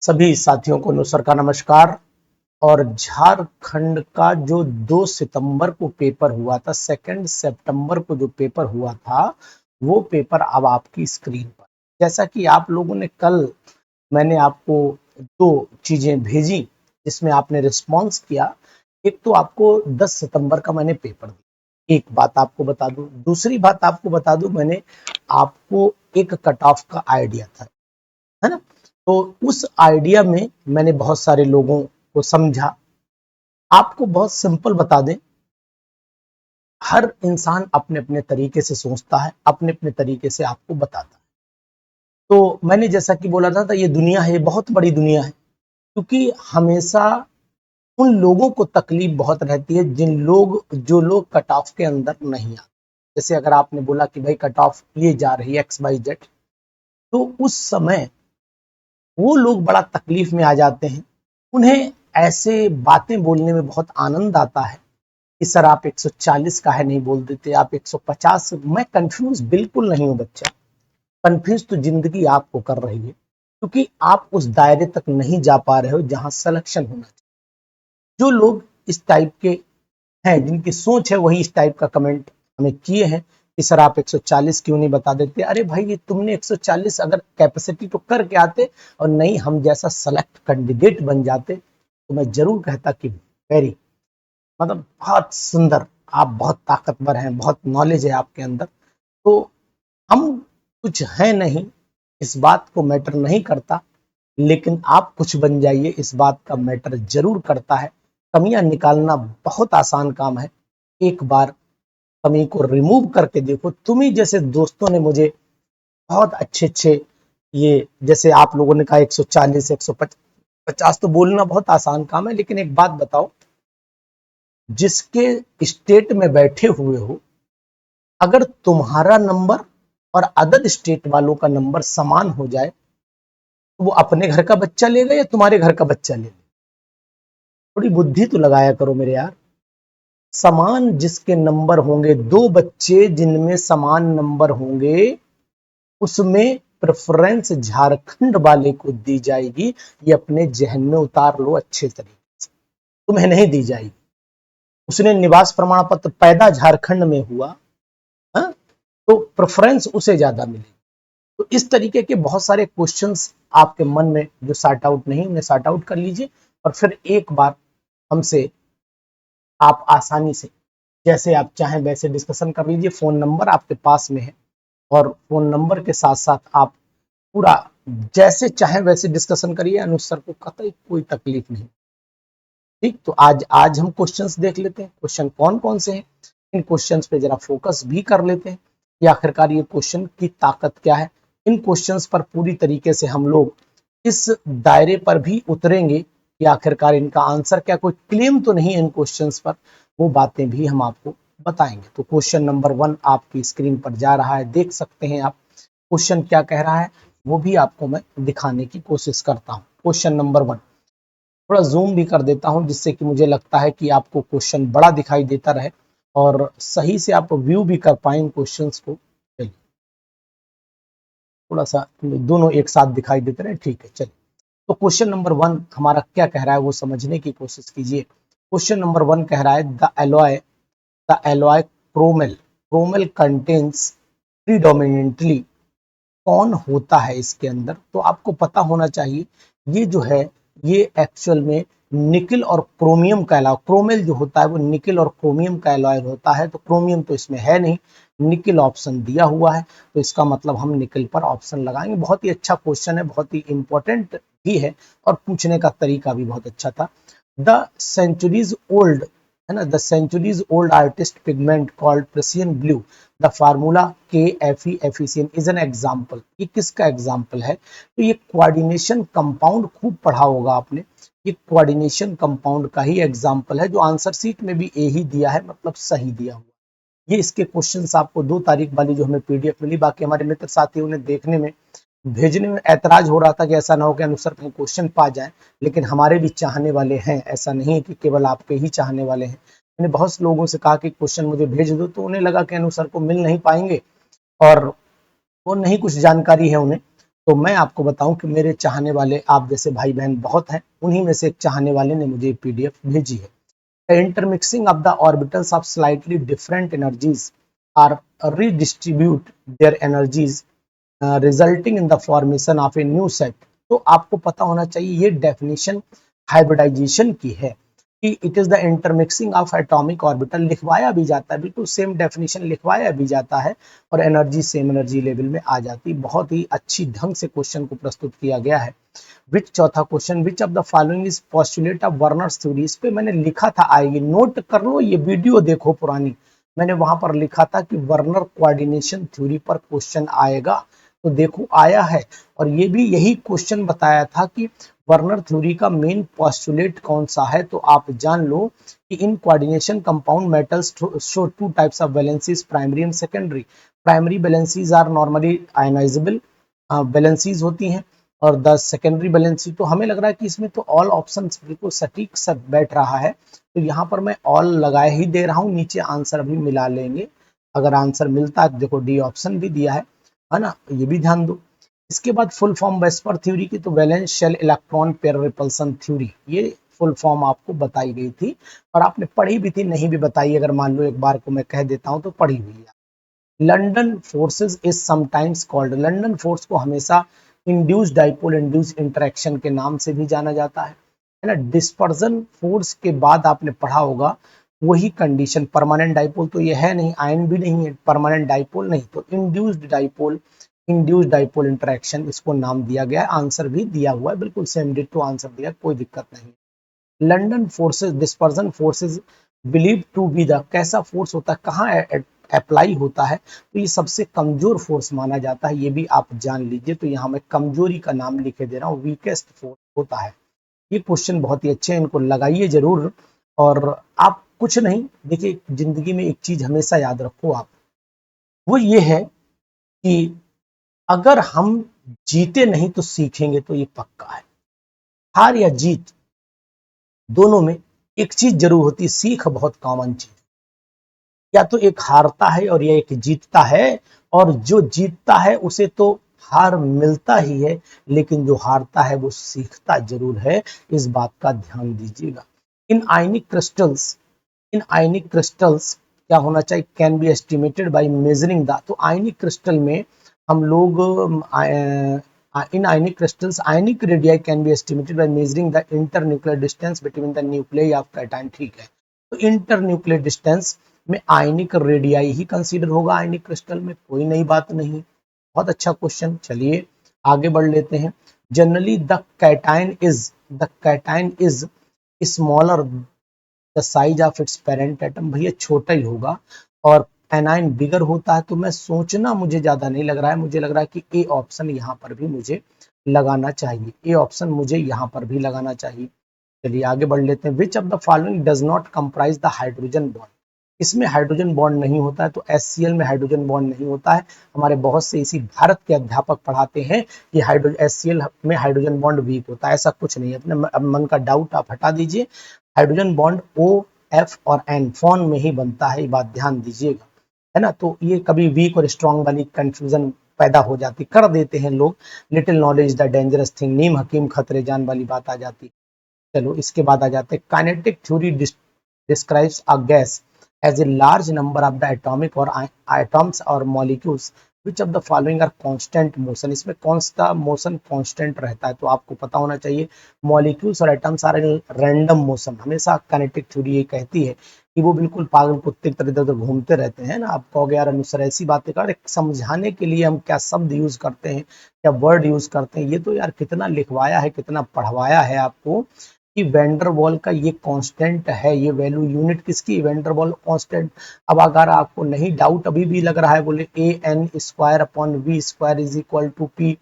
सभी साथियों को अनुसर का नमस्कार। और झारखंड का जो 2 सितंबर को पेपर हुआ था, 2 सितंबर को जो पेपर हुआ था, वो पेपर अब आपकी स्क्रीन पर। जैसा कि आप लोगों ने कल, मैंने आपको 2 चीजें भेजी जिसमें आपने रिस्पॉन्स किया। एक तो आपको 10 सितंबर का मैंने पेपर दिया, एक बात आपको बता दूं। दूसरी बात आपको बता दूं, मैंने आपको एक कट ऑफ का आइडिया था, है ना। तो उस आइडिया में मैंने बहुत सारे लोगों को समझा। आपको बहुत सिंपल बता दें, हर इंसान अपने अपने तरीके से सोचता है, अपने अपने तरीके से आपको बताता है। तो मैंने जैसा कि बोला था, ये दुनिया है, ये बहुत बड़ी दुनिया है, क्योंकि हमेशा उन लोगों को तकलीफ बहुत रहती है जो लोग कट ऑफ के अंदर नहीं आते। जैसे अगर आपने बोला कि भाई कट ऑफ ये जा रही है XYZ, तो उस समय वो लोग बड़ा तकलीफ में आ जाते हैं। उन्हें ऐसे बातें बोलने में बहुत आनंद आता है कि सर आप 140 का है नहीं बोल देते, आप 150। मैं कंफ्यूज बिल्कुल नहीं हूं बच्चा, कंफ्यूज तो जिंदगी आपको कर रही है, क्योंकि आप उस दायरे तक नहीं जा पा रहे हो जहां सिलेक्शन होना चाहिए। जो लोग इस टाइप के हैं, जिनकी सोच है, वही इस टाइप का कमेंट हमें किए हैं कि सर आप 140 क्यों नहीं बता देते। अरे भाई, ये तुमने 140 अगर कैपेसिटी तो करके आते, और नहीं हम जैसा सेलेक्ट कैंडिडेट बन जाते, तो मैं जरूर कहता कि वेरी, मतलब बहुत सुंदर, आप बहुत ताकतवर हैं, बहुत नॉलेज है आपके अंदर। तो हम कुछ है नहीं, इस बात को मैटर नहीं करता, लेकिन आप कुछ बन जाइए, इस बात का मैटर जरूर करता है। कमियां निकालना बहुत आसान काम है, एक बार कमी को रिमूव करके देखो। तुम्ही जैसे दोस्तों ने मुझे बहुत अच्छे अच्छे, ये जैसे आप लोगों ने कहा 140 150, तो बोलना बहुत आसान काम है, लेकिन एक बात बताओ, जिसके स्टेट में बैठे हुए हो, अगर तुम्हारा नंबर और अदर स्टेट वालों का नंबर समान हो जाए, तो वो अपने घर का बच्चा लेगा या तुम्हारे घर का बच्चा लेगा? थोड़ी बुद्धि तो लगाया करो मेरे यार। समान जिसके नंबर होंगे, 2 बच्चे जिनमें समान नंबर होंगे, उसमें प्रेफरेंस झारखंड वाले को दी जाएगी। ये अपने जहन में उतार लो अच्छे तरीके से, तुम्हें नहीं दी जाएगी। उसने निवास प्रमाण पत्र पैदा झारखंड में हुआ, हा? तो प्रेफरेंस उसे ज्यादा मिलेगी। तो इस तरीके के बहुत सारे क्वेश्चंस आपके मन में जो सॉर्ट आउट नहीं, उन्हें सॉर्ट आउट कर लीजिए, और फिर एक बार हमसे आप आसानी से जैसे आप चाहें वैसे डिस्कशन कर लीजिए। फोन नंबर आपके पास में है, और फोन नंबर के साथ साथ आप पूरा जैसे चाहे वैसे डिस्कशन करिए, अनुसार को कतई कोई तकलीफ नहीं। ठीक, तो आज आज हम क्वेश्चंस देख लेते हैं, क्वेश्चन कौन कौन से हैं। इन क्वेश्चंस पे जरा फोकस भी कर लेते हैं कि आखिरकार ये क्वेश्चन की ताकत क्या है। इन क्वेश्चंस पर पूरी तरीके से हम लोग इस दायरे पर भी उतरेंगे कि आखिरकार इनका आंसर क्या, कोई क्लेम तो नहीं है इन क्वेश्चंस पर, वो बातें भी हम आपको बताएंगे। तो क्वेश्चन नंबर 1 आपकी स्क्रीन पर जा रहा है, देख सकते हैं आप। क्वेश्चन क्या कह रहा है वो भी आपको मैं दिखाने की कोशिश करता हूँ। क्वेश्चन नंबर 1 थोड़ा जूम भी कर देता हूं, जिससे कि मुझे लगता है कि आपको क्वेश्चन बड़ा दिखाई देता रहे और सही से आप व्यू भी कर पाए क्वेश्चंस को। चलिए, थोड़ा सा दोनों एक साथ दिखाई देते रहे, ठीक है। चलिए, तो क्वेश्चन नंबर 1 हमारा क्या कह रहा है वो समझने की कोशिश कीजिए। क्वेश्चन नंबर 1 कह रहा है द एलॉय क्रोमेल क्रोमेल कंटेन्स प्रीडोमिनेंटली, कौन होता है इसके अंदर, तो आपको पता होना चाहिए। ये जो है, ये एक्चुअल में निकिल और क्रोमियम का एलॉय, क्रोमेल जो होता है वो निकिल और क्रोमियम का एलॉय होता है। तो क्रोमियम तो इसमें है नहीं, निकिल ऑप्शन दिया हुआ है, तो इसका मतलब हम निकिल पर ऑप्शन लगाएंगे। बहुत ही अच्छा क्वेश्चन है, बहुत ही इंपॉर्टेंट भी है, और पूछने का तरीका भी बहुत अच्छा था। द सेंचुरीज ओल्ड, है ना, the centuries old artist pigment called Prussian blue, the formula KFe efficient is an example. ये किसका एग्जाम्पल है? तो ये कोऑर्डिनेशन कंपाउंड, खूब पढ़ा होगा आपने, ये कोऑर्डिनेशन कंपाउंड का ही एग्जाम्पल है, जो आंसर शीट में भी ए ही दिया है, मतलब सही दिया हुआ। ये इसके क्वेश्चंस आपको 2 तारीख वाली जो हमें PDF मिली, बाकी हमारे मित्र साथियों ने देखने में, भेजने में ऐतराज हो रहा था कि ऐसा ना हो कि अनुसार कहीं क्वेश्चन पा जाए, लेकिन हमारे भी चाहने वाले हैं, ऐसा नहीं है कि केवल आपके ही चाहने वाले हैं। मैंने बहुत से लोगों से कहा कि क्वेश्चन मुझे भेज दो, तो उन्हें लगा कि अनुसार को मिल नहीं पाएंगे, और वो नहीं कुछ जानकारी है उन्हें, तो मैं आपको बताऊं कि मेरे चाहने वाले आप जैसे भाई बहन बहुत हैं, उन्हीं में से एक चाहने वाले ने मुझे पीडीएफ भेजी है। The intermixing of the orbitals of slightly different energies are redistribute their energies resulting in the formation of a new set। तो आपको पता होना चाहिए ये डेफिनेशन हाइब्रिडाइजेशन की है कि it is the intermixing of atomic orbital, लिखवाया भी जाता है, बिल्कुल सेम डेफिनेशन लिखवाया भी जाता है और एनर्जी सेम एनर्जी लेवल में आ जाती है। बहुत ही अच्छी ढंग से क्वेश्चन को प्रस्तुत किया गया है। विच चौथा question, which of the following is postulate of Werner's theory. इस पे मैंने लिखा था, आएगी नोट कर लो, ये वीडियो देखो पुरानी, मैंने वहां पर लिखा था कि वर्नर कोऑर्डिनेशन थ्योरी पर क्वेश्चन आएगा, तो देखो आया है। और ये भी यही क्वेश्चन बताया था कि वर्नर थ्योरी का मेन पोस्टुलेट कौन सा है, तो आप जान लो कि in coordination compound metals show two types of valencies, primary and secondary. Primary valencies are normally ionisable valencies होती हैं, और 10 सेकेंडरी वैलेंसी। तो हमें लग रहा है कि इसमें तो ऑल ऑप्शन बिल्कुल सटीक सब बैठ रहा है, तो यहाँ पर मैं ऑल लगाए ही दे रहा हूँ, नीचे आंसर भी मिला लेंगे। अगर आंसर मिलता है तो देखो डी ऑप्शन भी दिया है ना, ये भी ध्यान दो। इसके बाद फुल फॉर्म वेस्पर थ्योरी की, तो valence shell electron pair repulsion theory, ये फुल फॉर्म आपको बताई गई थी और आपने पढ़ी भी थी, नहीं भी बताई अगर मान लो एक बार को मैं कह देता हूँ तो पढ़ी हुई है। London forces is sometimes called, London force को हमेशा इंड्यूस डाइपोल इंड्यूस इंटरेक्शन के नाम से भी जाना जाता है ना। डिस्पर्जन फोर्स के बाद आपने पढ़ा होगा वही कंडीशन, परमानेंट डाइपोल तो ये है नहीं, आयन भी नहीं है, परमानेंट डाइपोल नहीं, तो इंड्यूस्ड डाइपोल इंटरेक्शन इसको नाम दिया गया है। आंसर भी दिया हुआ है, बिल्कुल सेम डिट्टो आंसर दिया, कोई दिक्कत नहीं। London forces dispersion forces believe to be the, कैसा फोर्स होता है, कहाँ अप्लाई होता है, तो ये सबसे कमजोर फोर्स माना जाता है, ये भी आप जान लीजिए। तो यहाँ मैं कमजोरी का नाम लिखे दे रहा हूँ, वीकेस्ट फोर्स होता है। ये क्वेश्चन बहुत ही अच्छे हैं, इनको लगाइए जरूर। और आप कुछ नहीं, देखिए जिंदगी में एक चीज हमेशा याद रखो आप, वो ये है कि अगर हम जीते नहीं तो सीखेंगे, तो ये पक्का है। हार या जीत दोनों में एक चीज जरूर होती है, सीख बहुत कॉमन चीज, या तो एक हारता है और या एक जीतता है, और जो जीतता है उसे तो हार मिलता ही है, लेकिन जो हारता है वो सीखता जरूर है, इस बात का ध्यान दीजिएगा। इन आयनिक क्रिस्टल्स, इन आयनिक क्रिस्टल्स क्या होना चाहिए, can be estimated by measuring the, तो आयनिक क्रिस्टल में हम लोग in ionic crystals ionic radii can be estimated by measuring the internuclear distance between the nuclei of cation, ठीक है। तो इंटरन्यूक्लियर डिस्टेंस में आयनिक रेडियाई ही कंसीडर होगा आयनिक crystal में, कोई नई बात नहीं। बहुत अच्छा क्वेश्चन, चलिए आगे बढ़ लेते हैं। Generally the cation is smaller the size of its parent atom, भैया छोटा ही होगा, और एनाइन बिगर होता है। तो मैं सोचना, मुझे ज्यादा नहीं लग रहा है, मुझे लग रहा है कि ए ऑप्शन यहाँ पर भी मुझे लगाना चाहिए, ए ऑप्शन मुझे यहाँ पर भी लगाना चाहिए। चलिए आगे बढ़ लेते हैं। Which of the following does not comprise the hydrogen bond, इसमें हाइड्रोजन बॉन्ड नहीं होता है, तो HCl में हाइड्रोजन बॉन्ड नहीं होता है। हमारे बहुत से इसी भारत के अध्यापक पढ़ाते हैं कि HCl में हाइड्रोजन बॉन्ड वीक होता है, ऐसा कुछ नहीं है, अपने मन का डाउट आप हटा दीजिए। हाइड्रोजन बॉन्ड O, F और N फॉर्म में ही बनता है, ये बात ध्यान दीजिएगा, है ना। तो ये कभी वीक और स्ट्रॉन्ग वाली कंफ्यूजन पैदा हो जाती, कर देते हैं लोग, little knowledge the dangerous thing, नीम हकीम खतरे जान वाली बात आ जाती। चलो इसके बाद आ जाते हैं, kinetic theory describes a gas as a large number of the atomic or atoms or molecules which of the following are constant motion, इसमें कौन सा मोशन कांस्टेंट रहता है, तो आपको पता होना चाहिए मॉलिक्यूल्स और atoms are in random motion. हमेशा काइनेटिक थ्योरी ये कहती है कि वो बिल्कुल पागल कुत्ते की तरह इधर उधर घूमते रहते हैं ना। आप कहोगे यार अनुसार ऐसी बातें कर, समझाने के लिए हम क्या शब्द यूज करते हैं, क्या वर्ड यूज करते हैं, ये तो यार कितना लिखवाया है, कितना पढ़वाया है आपको कि वेंडरवॉल का ये कांस्टेंट है, ये वैल्यू यूनिट किसकी, वेंडरवॉल कांस्टेंट। अब अगर आपको नहीं डाउट अभी भी लग रहा है, बोले AN² upon V² is equal to P,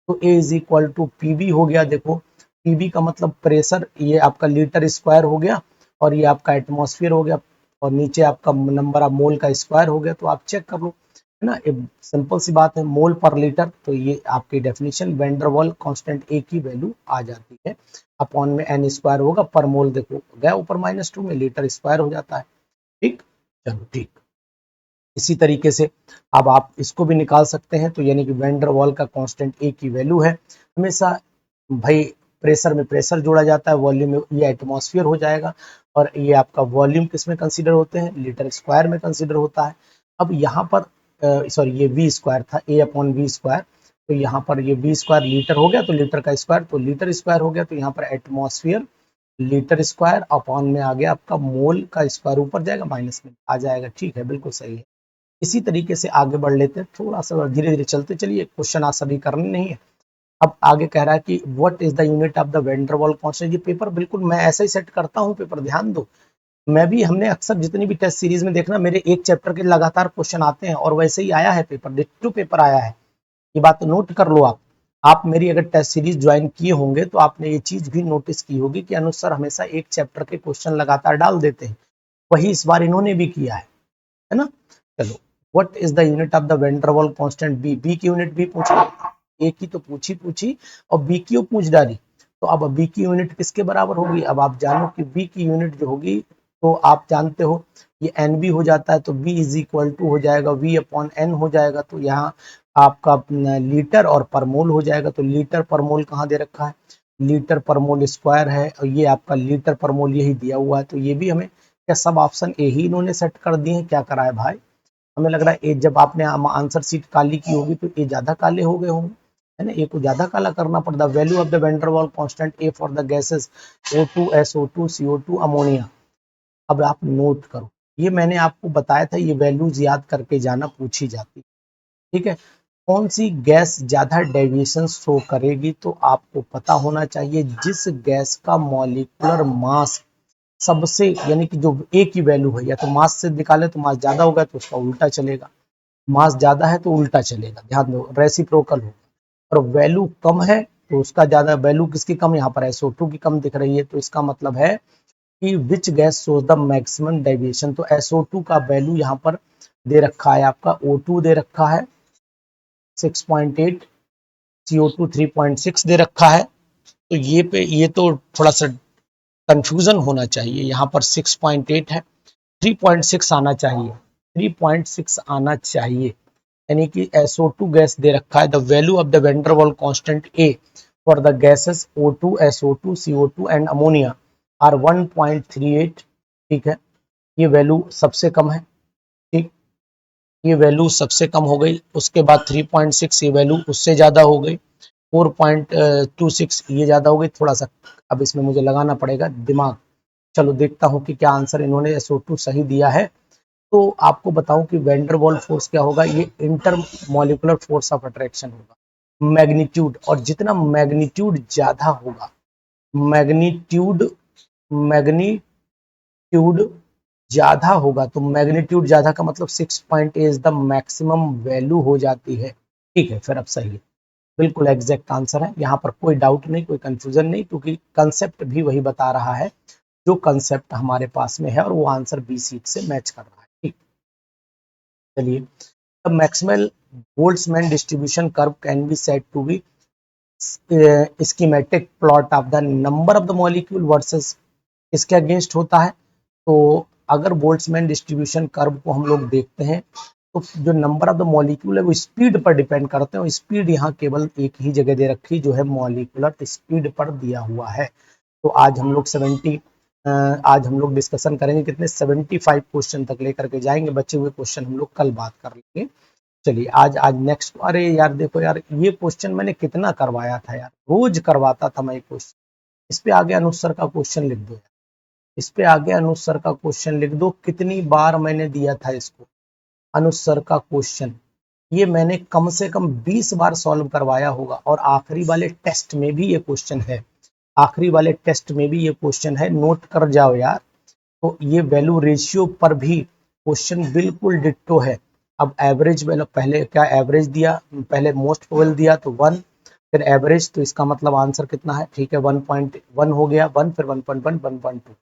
तो A is equal to PV हो गया। देखो PV का मतलब प्रेशर, ये आपका लीटर स्क्वायर हो गया, और ये आपका एटमॉस्फेयर हो गया, और नीचे आपका नंबर ऑफ मोल का स्क्वायर हो गया, तो आप चेक कर लो, है ना। एक सिंपल सी बात है, मोल पर लीटर, तो ये आपकी डेफिनेशन वेंडरवॉल कांस्टेंट A की वैल्यू आ जाती है। अपॉन में N² होगा, पर मोल देखो गया ऊपर -2 में, लीटर स्क्वायर हो जाता है, ठीक। चलो ठीक। इसी तरीके से अब आप इसको भी निकाल सकते हैं, तो यानी कि वैन डर वाल का कांस्टेंट ए की वैल्यू है हमेशा भाई, प्रेशर में प्रेशर जोड़ा जाता है, वॉल्यूम में ये एटमॉस्फेयर हो जाएगा, और ये आपका वॉल्यूम किस में कंसीडर होते हैं, लीटर स्क्वायर में कंसीडर होता है। अब यहाँ पर सॉरी ये वी स्क्वायर था, ए अपॉन वी स्क्वायर, तो यहाँ पर ये वी स्क्वायर लीटर हो गया, तो लीटर का स्क्वायर तो लीटर स्क्वायर हो गया, तो यहाँ पर एटमॉस्फेयर लीटर स्क्वायर अपॉन में आ गया आपका मोल का स्क्वायर, ऊपर जाएगा माइनस में आ जाएगा। ठीक है, बिल्कुल सही है। इसी तरीके से आगे बढ़ लेते हैं, थोड़ा सा धीरे धीरे चलते चलिए, क्वेश्चन आज सभी करने नहीं है। अब आगे कह रहा है कि what is the unit of the van der Waals constant. ये पेपर बिल्कुल मैं ऐसा ही सेट करता हूँ, पेपर ध्यान दो, मैं भी, हमने अक्सर जितनी भी टेस्ट सीरीज में देखना, मेरे एक चैप्टर के लगातार क्वेश्चन आते हैं, और वैसे ही आया है पेपर, डिट्टो पेपर आया है, ये बात नोट कर लो आप मेरी अगर टेस्ट सीरीज ज्वाइन किए होंगे तो आपने ये चीज भी नोटिस की होगी कि अनुज सर हमेशा एक चैप्टर के क्वेश्चन लगातार डाल देते हैं, वही इस बार इन्होंने भी किया है ना। चलो, what is the unit of the van der Waals constant B, B की यूनिट भी पूछी, ए की तो पूछी और बी की पूछ डाली, तो अब बी की यूनिट किसके बराबर होगी। अब आप जानो कि बी की यूनिट जो होगी, तो आप जानते हो ये एन बी हो जाता है, तो बी इज इक्वल टू हो जाएगा वी अपॉन एन हो जाएगा, तो यहाँ आपका लीटर और पर मोल हो जाएगा, तो लीटर पर मोल कहाँ दे रखा है, लीटर पर मोल स्क्वायर है, और ये आपका लीटर पर मोल यही दिया हुआ है, तो ये भी हमें क्या सब ऑप्शन ए ही इन्होंने सेट कर दिए हैं, क्या करा है भाई, हमें लग रहा है ए, जब आपने आंसर शीट काली की होगी तो ए ज्यादा काले हो गए होंगे, है ना, ए को ज्यादा काला करना पड़ता। Value of the van der Waals constant a for the gases O2 SO2 CO2 ammonia. अब आप नोट करो, ये मैंने आपको बताया था, ये वैल्यूज याद करके जाना, पूछी जाती, ठीक है। कौन सी गैस ज्यादा डेविएशन शो करेगी, तो आपको पता होना चाहिए जिस गैस का मॉलिक्यूलर मास सबसे, यानी कि जो ए की वैल्यू है, या तो मास से निकाले तो मास ज्यादा होगा तो उसका उल्टा चलेगा, मास ज्यादा है तो उल्टा चलेगा, ध्यान दो, रेसिप्रोकल होगा। और वैल्यू कम है तो उसका ज्यादा, वैल्यू किसकी कम, यहाँ पर SO2 की कम दिख रही है, तो इसका मतलब है कि which gas shows the maximum deviation, तो SO2 का वैल्यू यहाँ पर दे रखा है आपका, O2 दे रखा है 6.8, CO2 3.6 दे रखा है, तो ये तो थोड़ा सा कंफ्यूजन होना चाहिए, यहाँ पर 6.8 है, 3.6 आना चाहिए, 3.6 आना चाहिए, यानी कि SO2 गैस दे रखा है, the value of the van der Waals constant a for the gases O2 SO2 CO2 and ammonia are 1.38, ठीक है, ये वैल्यू सबसे कम है, ठीक, ये वैल्यू सबसे कम हो गई, उसके बाद 3.6 ये वैल्यू उससे ज्यादा हो गई, 4.26 ये ज्यादा हो गई, थोड़ा सा अब इसमें मुझे लगाना पड़ेगा दिमाग। चलो देखता हूँ कि क्या आंसर इन्होंने SO2 सही दिया है। तो आपको बताऊं कि वैन डर वाल फोर्स क्या होगा, ये inter molecular force of attraction होगा, मैग्नीट्यूड, और जितना मैग्नीट्यूड ज्यादा होगा, मैग्नीट्यूड मैग्नीट्यूड ज्यादा होगा, तो मैग्नीट्यूड ज्यादा का मतलब 6.8 इज द मैक्सिमम वैल्यू हो जाती है, ठीक है, फिर अब सही है, बिल्कुल एग्जैक्ट आंसर है, यहाँ पर कोई डाउट नहीं, कोई कंफ्यूजन नहीं, क्योंकि कंसेप्ट भी वही बता रहा है जो कंसेप्ट हमारे पास में है, और वो आंसर बी सीट से मैच कर रहा है, ठीक। चलिए, the Maxwell Boltzmann distribution curve can be said to be schematic plot of the number of the molecule versus, इसके अगेंस्ट होता है, तो अगर बोल्ट्जमैन डिस्ट्रीब्यूशन कर्व को हम लोग देखते हैं, तो जो नंबर ऑफ द मॉलिक्यूल है वो स्पीड पर डिपेंड करते हैं, और स्पीड यहाँ केवल एक ही जगह दे रखी जो है मॉलिक्यूलर स्पीड पर दिया हुआ है। तो आज हम लोग 70 आज हम लोग डिस्कशन करेंगे कितने, 75 क्वेश्चन तक लेकर के जाएंगे, बचे हुए क्वेश्चन हम लोग कल बात कर लेंगे। चलिए, आज आज नेक्स्ट, अरे यार देखो यार, ये क्वेश्चन मैंने कितना करवाया था यार, रोज करवाता था मैं क्वेश्चन, इस पे आगे अनुस्वर का क्वेश्चन लिख दो यार, इस पे आगे अनुस्वर का क्वेश्चन लिख दो, कितनी बार मैंने दिया था इसको, अनुस्वर का क्वेश्चन, ये मैंने कम से कम 20 बार सॉल्व करवाया होगा, और आखिरी वाले टेस्ट में भी ये क्वेश्चन है, आखिरी वाले टेस्ट में भी ये क्वेश्चन है, नोट कर जाओ यार। तो ये वैल्यू रेशियो पर भी क्वेश्चन बिल्कुल डिट्टो है। अब एवरेज वैल्यू, पहले क्या एवरेज दिया, पहले मोस्ट प्रोबेबल दिया तो 1, फिर एवरेज, तो इसका मतलब आंसर कितना है, ठीक है 1.1 हो गया, 1 फिर 1.1 1.2,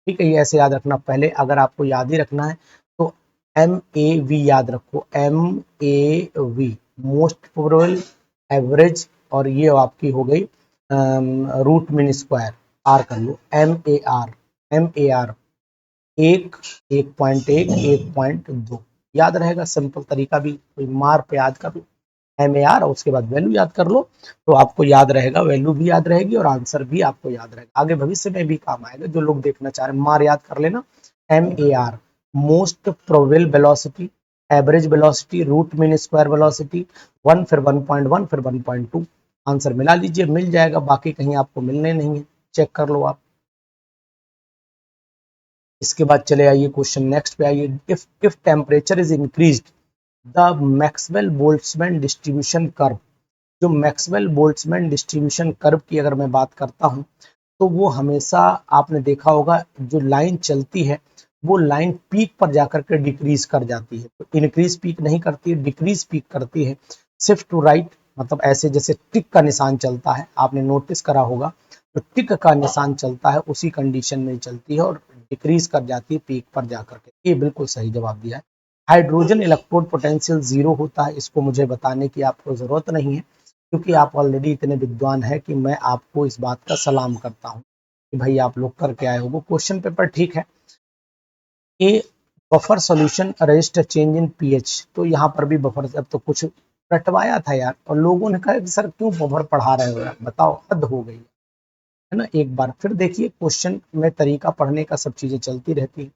ठीक है, ये ऐसे याद रखना, पहले अगर आपको याद ही रखना है तो MAV याद रखो, MAV मोस्ट प्रोबेबल, एवरेज, और ये आपकी हो गई रूट मीन स्क्वायर, आर कर लो, MAR, एक 1.1 1.2, याद रहेगा, सिंपल तरीका भी, कोई मार पे याद कर लो, MAR और उसके बाद वैल्यू याद कर लो, तो आपको याद रहेगा, वैल्यू भी याद रहेगी और आंसर भी आपको याद रहेगा, आगे भविष्य में भी काम आएगा। जो लोग देखना चाह रहे हैं, मार याद कर लेना, MAR, most probable velocity, average velocity, root mean square velocity, 1 फिर 1.1 फिर 1.2, आंसर मिला लीजिए, मिल जाएगा, बाकी कहीं आपको मिलने नहीं है, चेक कर लो आप। इसके बाद चले आइए क्वेश्चन नेक्स्ट पे आइए, if temperature is increased the Maxwell Boltzmann distribution curve, जो मैक्सवेल बोल्ट्जमैन डिस्ट्रीब्यूशन कर्व की अगर मैं बात करता हूं, तो वो हमेशा आपने देखा होगा, जो लाइन चलती है वो लाइन पीक पर जाकर के डिक्रीज कर जाती है, तो इंक्रीज पीक नहीं करती है, डिक्रीज पीक करती है, शिफ्ट टू राइट, मतलब ऐसे जैसे टिक का निशान चलता है, आपने नोटिस करा होगा, तो टिक का निशान चलता है उसी कंडीशन में चलती है और डिक्रीज कर जाती है पीक पर जाकर के। ये बिल्कुल सही जवाब दिया है। हाइड्रोजन इलेक्ट्रोड पोटेंशियल 0 होता है, इसको मुझे बताने की आपको जरूरत नहीं है, क्योंकि आप ऑलरेडी इतने विद्वान हैं कि मैं आपको इस बात का सलाम करता हूं कि भाई आप लोग करके आए हो। वो क्वेश्चन पेपर ठीक है। ए buffer solution arrest change in pH, तो यहाँ पर भी बफर, अब तो कुछ रटवाया था यार, और लोगों ने कहा कि सर क्यों बफर पढ़ा रहे हो यार, बताओ, हद हो गई है ना। एक बार फिर देखिए, क्वेश्चन में तरीका पढ़ने का, सब चीजें चलती रहती है।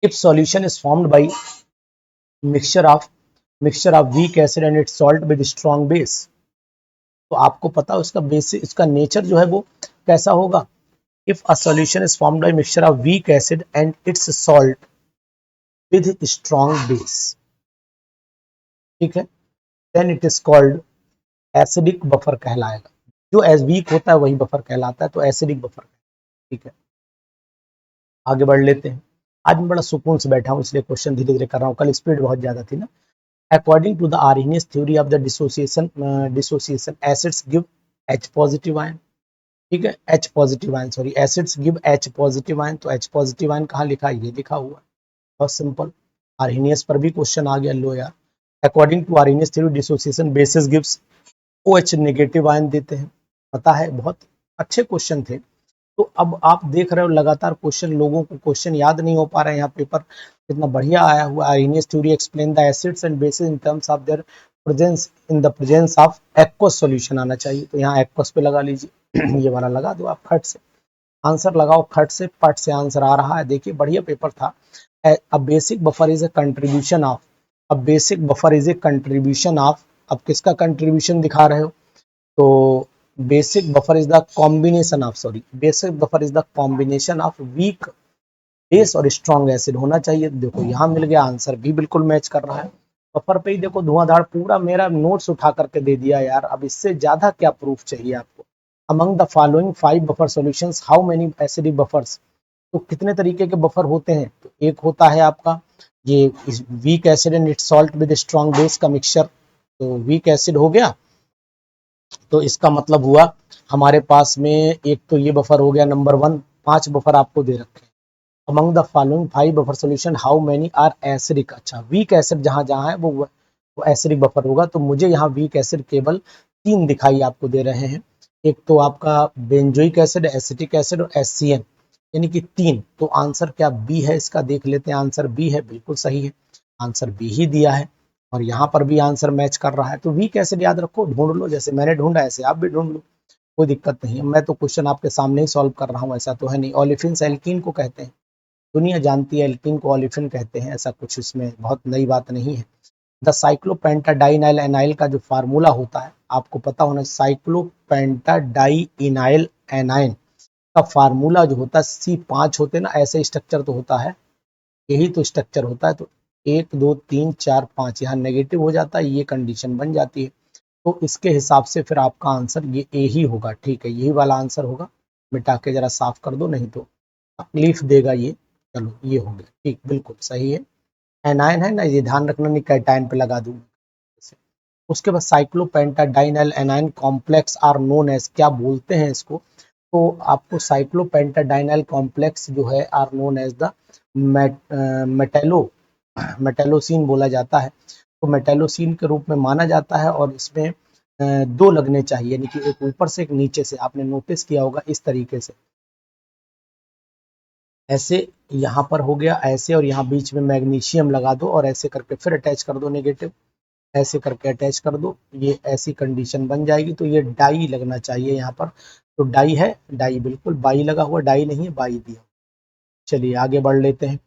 If solution is formed by mixture of weak acid and its salt with strong base, तो आपको पता है उसका बेसिक, इसका नेचर जो है वो कैसा होगा। If a solution is formed by mixture of weak acid and its salt with strong base, ठीक है, then it is called acidic buffer कहलाएगा। जो एस वीक होता है वही बफर कहलाता है, तो एसिडिक बफर, ठीक है। आगे बढ़ लेते हैं। आज मैं बड़ा सुकून से बैठा हूँ, इसलिए क्वेश्चन धीरे धीरे कर रहा हूँ, कल स्पीड बहुत ज्यादा थी ना। According to the Arrhenius theory of the dissociation acids give H positive ion, ठीक है, H positive ion, sorry, acids give H positive ion, तो H पॉजिटिव आयन कहाँ लिखा है, ये लिखा हुआ, बहुत सिंपल। आर्हेनियस पर भी क्वेश्चन आ गया, लो यार। According to Arrhenius theory dissociation bases gives OH negative ion देते हैं, पता है, बहुत अच्छे क्वेश्चन थे। तो अब आप देख रहे हो लगातार क्वेश्चन, लोगों को क्वेश्चन याद नहीं हो पा रहे हैं, यहाँ पेपर कितना बढ़िया आया हुआ। Arrhenius theory explain the acids and bases in terms of their presence in the presence of aqueous solution आना चाहिए, तो यहाँ एक्वस पे लगा लीजिए। ये वाला लगा दो आप खट से, आंसर लगाओ खट से, पट से आंसर आ रहा है। देखिए बढ़िया पेपर था। A basic buffer is a contribution of, a basic buffer is a contribution of, अब किसका कंट्रीब्यूशन दिखा रहे हो, तो basic buffer is the combination of, sorry, basic buffer is the combination of weak base और strong acid होना चाहिए। देखो यहाँ मिल गया, आंसर भी बिल्कुल मैच कर रहा है। बफर पे ही देखो धुआंधार पूरा मेरा नोट्स उठा करके दे दिया यार, अब इससे ज्यादा क्या प्रूफ चाहिए आपको। Among the following 5 buffer solutions how many acidic buffers, तो कितने तरीके के बफर होते हैं, तो एक होता है आपका ये week acid and its salt with strong base का मिक्सचर, तो वीक एसिड हो गया, तो इसका मतलब हुआ हमारे पास में एक तो ये बफर हो गया नंबर 1, 5 बफर आपको दे रखे हैं। Among the following 5 buffer solution how many are acidic, अच्छा वीक एसिड जहां जहां है वो एसिडिक बफर होगा, तो मुझे यहाँ वीक एसिड केवल 3 दिखाई आपको दे रहे हैं। एक तो आपका बेंजोइक एसिड, एसिटिक एसिड और HCN, यानी कि 3, तो आंसर क्या बी है इसका, देख लेते हैं। आंसर बी है, बिल्कुल सही है, आंसर बी ही दिया है, और यहाँ पर भी आंसर मैच कर रहा है। तो वीक एसिड याद रखो, ढूंढ लो, जैसे मैंने ढूंढा ऐसे आप भी ढूंढ लो, कोई दिक्कत नहीं है। मैं तो क्वेश्चन आपके सामने ही सॉल्व कर रहा हूँ, ऐसा तो है नहीं। ओलिफिन्स एल्कीन को कहते हैं, दुनिया जानती है एल्कीन को ओलिफिन कहते हैं, ऐसा कुछ इसमें बहुत नई बात नहीं है। द साइक्लोपेंटाडाइनाइल एनाइल का जो फार्मूला होता है आपको पता होना, साइक्लोपेंटाडाइनाइल एनाइन का फार्मूला जो होता है C5 होते हैं ना, ऐसे स्ट्रक्चर तो होता है, यही तो स्ट्रक्चर होता है, तो 1 2 3 4 5 यहाँ नेगेटिव हो जाता है, ये कंडीशन बन जाती है, तो इसके हिसाब से फिर आपका आंसर ये ए ही होगा, ठीक है, यही वाला आंसर होगा। मिटा के जरा साफ कर दो, नहीं तो तकलीफ देगा ये। चलो ये हो गया, ठीक, बिल्कुल सही है। एनायन है ना, ये ध्यान रखना नहीं कैटायन पे लगा दूंगा। उसके बाद cyclopentadienyl anion complex are known as, क्या बोलते हैं इसको, तो आपको साइक्लोपेंटाडाइनाइल कॉम्प्लेक्स जो है are known as the metallo metallocene बोला जाता है, तो मेटेलोसिन के रूप में माना जाता है, और इसमें दो लगने चाहिए, यानी कि एक ऊपर से एक नीचे से। आपने नोटिस किया होगा इस तरीके से, ऐसे यहाँ पर हो गया ऐसे, और यहाँ बीच में मैग्नीशियम लगा दो और ऐसे करके फिर अटैच कर दो नेगेटिव, ऐसे करके अटैच कर दो, ये ऐसी कंडीशन बन जाएगी। तो ये डाई लगना चाहिए यहाँ पर। तो डाई है, डाई बिल्कुल, बाई लगा हुआ, डाई नहीं है, बाई दिया। चलिए आगे बढ़ लेते हैं।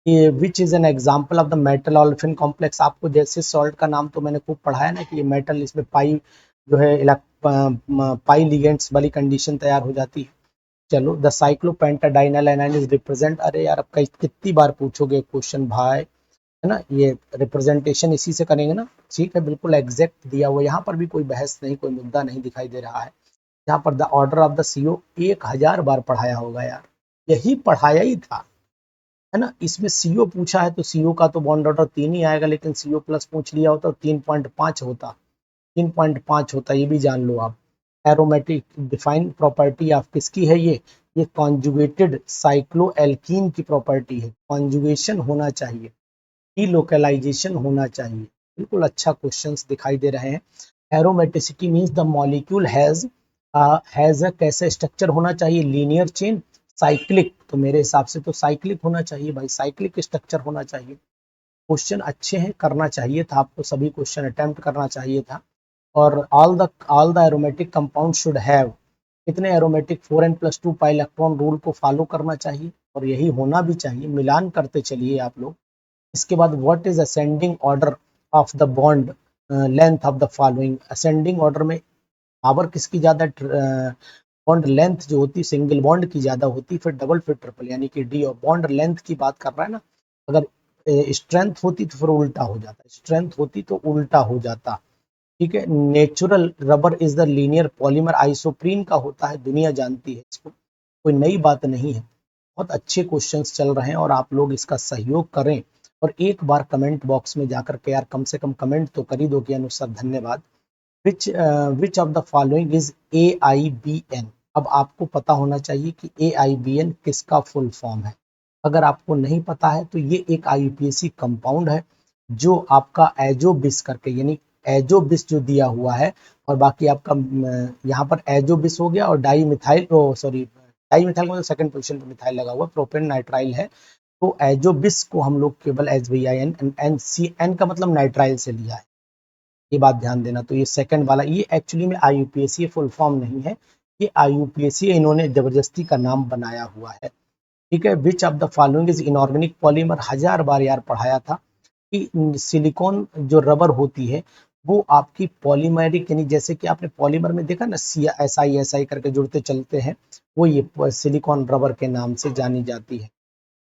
ये which is an example of the metal olefin complex. आपको जैसे सॉल्ट का नाम तो मैंने खूब पढ़ा है ना, कि ये मेटल, इसमें पाई जो है पाई लिगेंड्स वाली कंडीशन तैयार हो जाती है। चलो, द साइक्लोपेंटाडाइनल एनाइन इज रिप्रेजेंट, अरे यार अब कितनी बार पूछोगे क्वेश्चन भाई, है ना। ये रिप्रेजेंटेशन इसी से करेंगे ना, ठीक है, बिल्कुल एग्जैक्ट दिया हुआ, यहाँ पर भी कोई बहस नहीं, कोई मुद्दा नहीं दिखाई दे रहा है। यहाँ पर the order of the CO 1000 बार पढ़ाया होगा यार, यही पढ़ाया ही था, है ना। इसमें सीओ पूछा है तो सीओ का तो बॉन्ड ऑर्डर 3 ही आएगा, लेकिन सीओ प्लस पूछ लिया होता तो 3.5 होता, 3.5 होता, ये भी जान लो आप। एरोमेटिक डिफाइन प्रॉपर्टी ऑफ किसकी है ये कॉन्जुगेटेड साइक्लो एल्कीन की प्रॉपर्टी है। कॉन्जुगेशन होना चाहिए, डीलोकलाइजेशन होना चाहिए। बिल्कुल अच्छा क्वेश्चंस दिखाई दे रहे हैं। Aromaticity means the molecule has a कैसे स्ट्रक्चर होना चाहिए, लीनियर चेन, साइक्लिक। तो मेरे हिसाब से तो साइक्लिक होना चाहिए भाई, साइक्लिक स्ट्रक्चर होना चाहिए। क्वेश्चन अच्छे हैं, करना चाहिए था आपको, सभी क्वेश्चन अटेम्प्ट करना चाहिए था। और all the aromatic compound should have, कितने aromatic 4n+2 pi electron rule को फॉलो करना चाहिए, और यही होना भी चाहिए। मिलान करते चलिए आप लोग। इसके बाद what is ascending order of the bond length of the following. Ascending order में पावर किसकी ज्यादा, बॉन्ड लेंथ जो होती है सिंगल बॉन्ड की ज्यादा होती, फिर डबल फिर ट्रिपल, यानी कि डी। और बॉन्ड लेंथ की बात कर रहा है ना, अगर स्ट्रेंथ होती तो फिर उल्टा हो जाता, स्ट्रेंथ होती तो उल्टा हो जाता, ठीक है। Natural rubber is the linear polymer, isoprene का होता है, दुनिया जानती है इसको, कोई नई बात नहीं है। बहुत अच्छे क्वेश्चंस चल रहे हैं और आप लोग इसका सहयोग करें, और एक बार कमेंट बॉक्स में जाकर के यार कम से कम कमेंट तो कर ही दो कि अनुसार धन्यवाद। विच of the following is AIBN। अब आपको पता होना चाहिए कि AIBN किसका फुल फॉर्म है। अगर आपको नहीं पता है तो ये एक IUPAC कंपाउंड है, जो आपका एजोबिस करके, यानी एजोबिस जो दिया हुआ है, और बाकी आपका यहाँ पर एजोबिस हो गया, और di methyl, sorry di methyl मतलब सेकंड पोजीशन पर मिथाइल लगा हुआ, प्रोपेन नाइट्राइल है। तो एजोबिस को हम लोग केवल SBIN का मतलब नाइट्राइल से लिया है, ये बात ध्यान देना। तो ये सेकंड वाला, ये एक्चुअली में IUPAC फुल फॉर्म नहीं है, ये IUPAC इन्होंने जबरदस्ती का नाम बनाया हुआ है, ठीक है। विच of the following is inorganic polymer, 1000 बार यार पढ़ाया था कि सिलिकॉन जो रबर होती है वो आपकी पॉलीमेरिक, यानी जैसे कि आपने पॉलीमर में देखा ना, SI करके जुड़ते चलते हैं, वो ये सिलिकॉन रबर के नाम से जानी जाती है,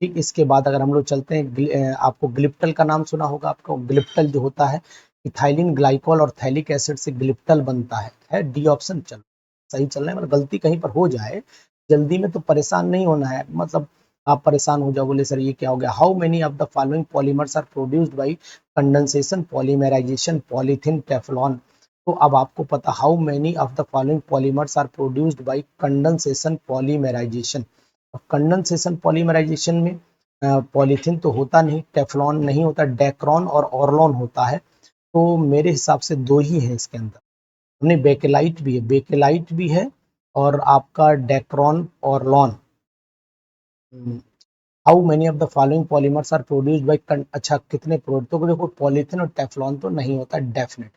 ठीक। इसके बाद अगर हम लोग चलते हैं, आपको ग्लिप्टल का नाम सुना होगा, आपको ग्लिप्टल जो होता है, इथाइलिन ग्लाइकोल और थैलिक एसिड से ग्लिप्टल बनता है डी ऑप्शन। चल सही चल रहा है, मतलब गलती कहीं पर हो जाए जल्दी में तो परेशान नहीं होना है, मतलब आप परेशान हो जाओ, बोले सर ये क्या हो गया। How many of the following polymers are produced by condensation, polymerisation, polythene, Teflon. तो अब आपको पता, how many of the following polymers are produced by condensation, polymerisation. Condensation polymerisation में पॉलीथिन तो होता नहीं, टेफ्लॉन नहीं होता, डेक्रॉन और ऑर्लॉन होता है। तो मेरे हिसाब से दो ही है इसके अंदर, हमने बेकेलाइट भी है, बेकेलाइट भी है, और आपका डेक्रॉन और लॉन। How many of the following polymers are produced by, अच्छा कितने प्रोडक्टों को, देखो पॉलीथिन और टेफ्लॉन तो नहीं होता डेफिनेट,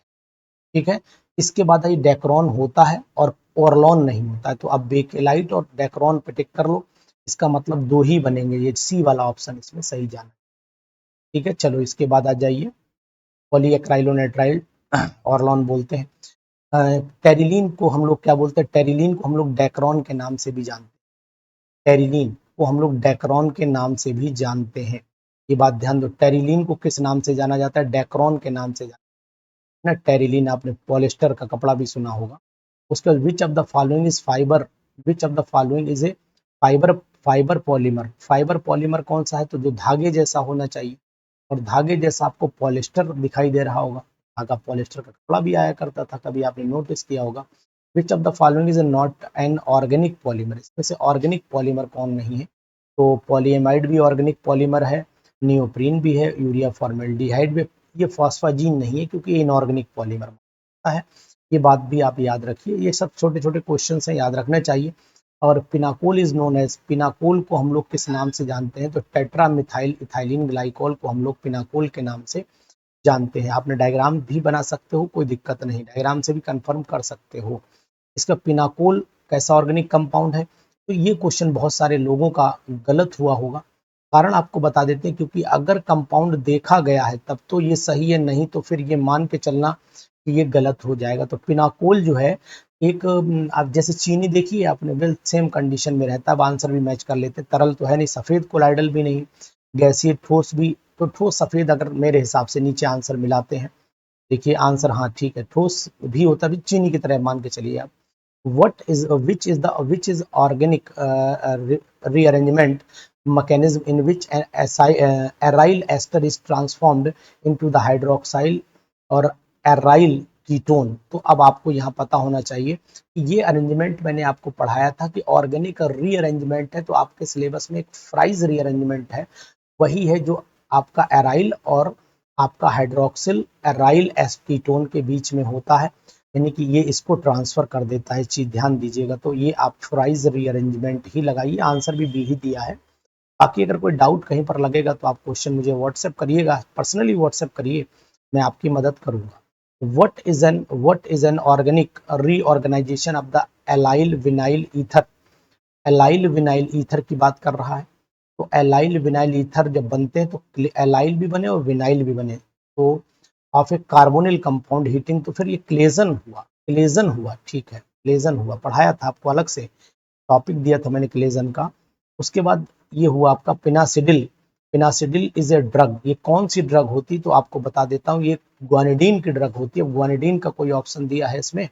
ठीक है। इसके बाद आई डेक्रॉन होता है और ऑर्लॉन नहीं होता है, तो अब बेकेलाइट और डेक्रॉन पे टिक कर लो, इसका मतलब दो ही बनेंगे, ये सी वाला ऑप्शन इसमें सही जाना, ठीक है। चलो इसके बाद आ जाइए, पॉलीएक्राइलोनाइट्राइल ऑर्लॉन बोलते हैं। टेरिलीन को हम लोग क्या बोलते हैं, टेरिलीन को हम लोग डेक्रॉन के नाम से भी जानते हैं, टेरिलीन को हम लोग डेक्रॉन के नाम से भी जानते हैं, ये बात ध्यान दो। टेरिलीन को किस नाम से जाना जाता है, डेक्रॉन के नाम से जाना है ना। टेरिलीन, आपने पॉलिस्टर का कपड़ा भी सुना होगा। उसके बाद विच of the following is fibre, which of the following is a fibre, fibre polymer. Fibre polymer कौन सा है, तो जो धागे जैसा होना चाहिए, और धागे जैसा आपको पॉलिस्टर दिखाई दे रहा होगा, धागा पॉलिस्टर का कपड़ा भी आया करता था, कभी आपने नोटिस किया होगा। विच of the following is not an organic polymer, इसमें से ऑर्गेनिक पॉलीमर कौन नहीं है, तो पॉलीएमाइड भी ऑर्गेनिक पॉलीमर है, नियोप्रीन भी है, यूरिया फॉर्मेल्डिहाइड भी, ये फॉस्फाजीन नहीं है क्योंकि ये इनऑर्गेनिक पॉलीमर है। ये बात भी आप याद रखिए। ये सब छोटे छोटे क्वेश्चन हैं, याद रखने चाहिए। और pinacol is known as, pinacol को हम लोग किस नाम से जानते हैं? तो टेट्रा मिथाइल इथाइलिन ग्लाइकोल को हम लोग पिनाकोल के नाम से जानते हैं। आपने डायग्राम भी बना सकते हो, कोई दिक्कत नहीं, डायग्राम से भी कंफर्म कर सकते हो। इसका पिनाकोल कैसा ऑर्गेनिक कंपाउंड है? तो ये क्वेश्चन बहुत सारे लोगों का गलत हुआ होगा। कारण आपको बता देते हैं, क्योंकि अगर कंपाउंड देखा गया है तब तो ये सही है, नहीं तो फिर ये मान के चलना कि ये गलत हो जाएगा। तो पिनाकोल जो है एक आप जैसे चीनी देखिए आपने, बिल सेम कंडीशन में रहता है। अब आंसर भी मैच कर लेते, तरल तो है नहीं, सफेद कोलाइडल भी नहीं, गैसीय ठोस भी, तो ठोस सफेद अगर मेरे हिसाब से नीचे आंसर मिलाते हैं। देखिए आंसर हाँ ठीक है, ठोस भी होता भी चीनी की तरह मान के चलिए आप। what is which is organic rearrangement mechanism in which an aryl ester is transformed into the hydroxyl और aryl कीटोन। तो अब आपको यहाँ पता होना चाहिए कि ये अरेंजमेंट मैंने आपको पढ़ाया था कि ऑर्गेनिक रीअरेंजमेंट है, तो आपके सिलेबस में एक फ्राइज रीअरेंजमेंट है, वही है जो आपका एराइल और आपका हाइड्रोक्सिल एराइल एस्कीटोन के बीच में होता है, यानी कि ये इसको ट्रांसफर कर देता है। चीज ध्यान दीजिएगा। तो ये आप फ्राइज रीअरेंजमेंट ही लगाइए, आंसर भी बी ही दिया है। बाकी अगर कोई डाउट कहीं पर लगेगा तो आप क्वेश्चन मुझे व्हाट्सएप करिएगा, पर्सनली व्हाट्सएप करिए, मैं आपकी मदद करूंगा। what is an organic reorganization of the allyl vinyl ether? Allyl vinyl ether की बात कर रहा है। तो एलाइल विनाइल ईथर जब बनते हैं तो एलाइल भी बने और विनाइल भी बने, तो of A carbonyl compound heating, तो फिर ये क्लेजन हुआ, ठीक है, क्लेजन हुआ, पढ़ाया था आपको, अलग से टॉपिक दिया था मैंने क्लेजन का। उसके बाद ये हुआ आपका पिनासिडिल। पिनासिडिल इज ए ड्रग, ये कौन सी ड्रग होती तो आपको बता देता हूँ, ये ग्वानिडीन की ड्रग होती है। ग्वानिडीन का कोई ऑप्शन दिया है इसमें?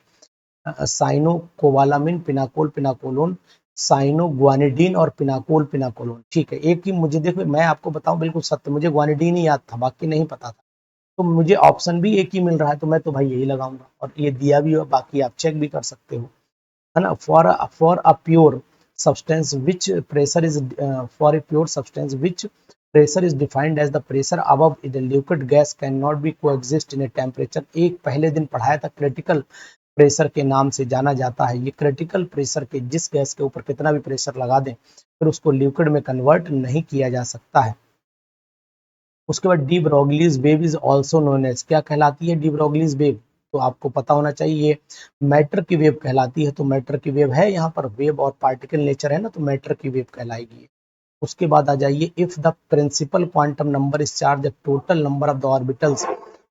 साइनोकोवालामिन, पिनाकोल, पिनाकोलोन, साइनोग्वानिडीन और पिनाकोल, पिनाकोलोन, ठीक है। एक ही मुझे देखो, मैं आपको बताऊं बिल्कुल सत्य, मुझे ग्वानिडीन ही याद था, बाकी नहीं पता था। तो मुझे ऑप्शन भी एक ही मिल रहा है, तो मैं तो भाई यही लगाऊंगा, और ये दिया भी हो, बाकी आप चेक भी कर सकते हो, है ना। For a pure substance which pressure is for a pure substance which pressure is defined as the pressure above the liquid gas can not be coexist in a temperature. एक पहले दिन पढ़ाया था, क्रिटिकल प्रेशर के नाम से जाना जाता है। ये क्रिटिकल प्रेशर के, जिस गैस के ऊपर कितना भी प्रेशर लगा दें फिर उसको लिक्विड में कन्वर्ट नहीं किया जा सकता है। उसके बाद de Broglie's wave is also known as, क्या कहलाती है डी ब्रोगलीज वेव? तो आपको पता होना चाहिए, ये मैटर की वेव कहलाती है। तो मैटर की वेव है यहाँ पर, वेव और पार्टिकल नेचर है ना, तो मैटर की वेव कहलाएगी। उसके बाद आ जाइए, if the principal quantum number is charge the total number of the orbitals,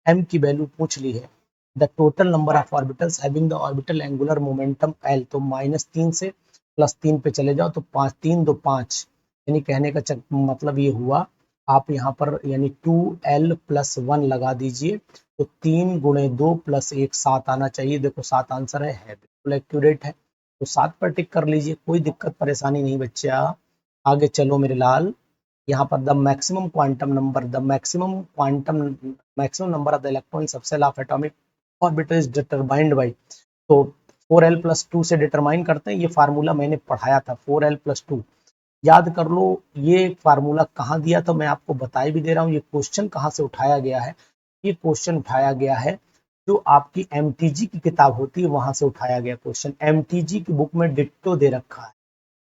M की वैल्यू पूछ ली है, the total number of orbitals having the orbital angular momentum L, तो -3 से +3 पे चले जाओ, तो 5 3 2 5, यानी कहने का मतलब ये हुआ, आप यहाँ पर यानी 2l+1 लगा दीजिए, तो 3 × 2 + 1 7 आना चाहिए। देखो 7 आंसर है बिल्कुल एक्यूरेट है, तो 7 पर टिक कर लीजिए, कोई दिक्कत परेशानी नहीं बच्चा। आगे चलो मेरे लाल, यहाँ पर the maximum quantum number, maximum number of the electron subshell of atomic orbital is determined by, तो 4l+2 से डिटरमाइन करते हैं। ये फार्मूला मैंने पढ़ाया था, 4l+2 याद कर लो। ये फार्मूला कहाँ दिया था मैं आपको बताई भी दे रहा हूँ। ये क्वेश्चन कहाँ से उठाया गया है? ये क्वेश्चन उठाया गया है जो आपकी एमटीजी की किताब होती है, वहां से उठाया गया क्वेश्चन। एमटीजी की बुक में डिट्टो दे रखा है,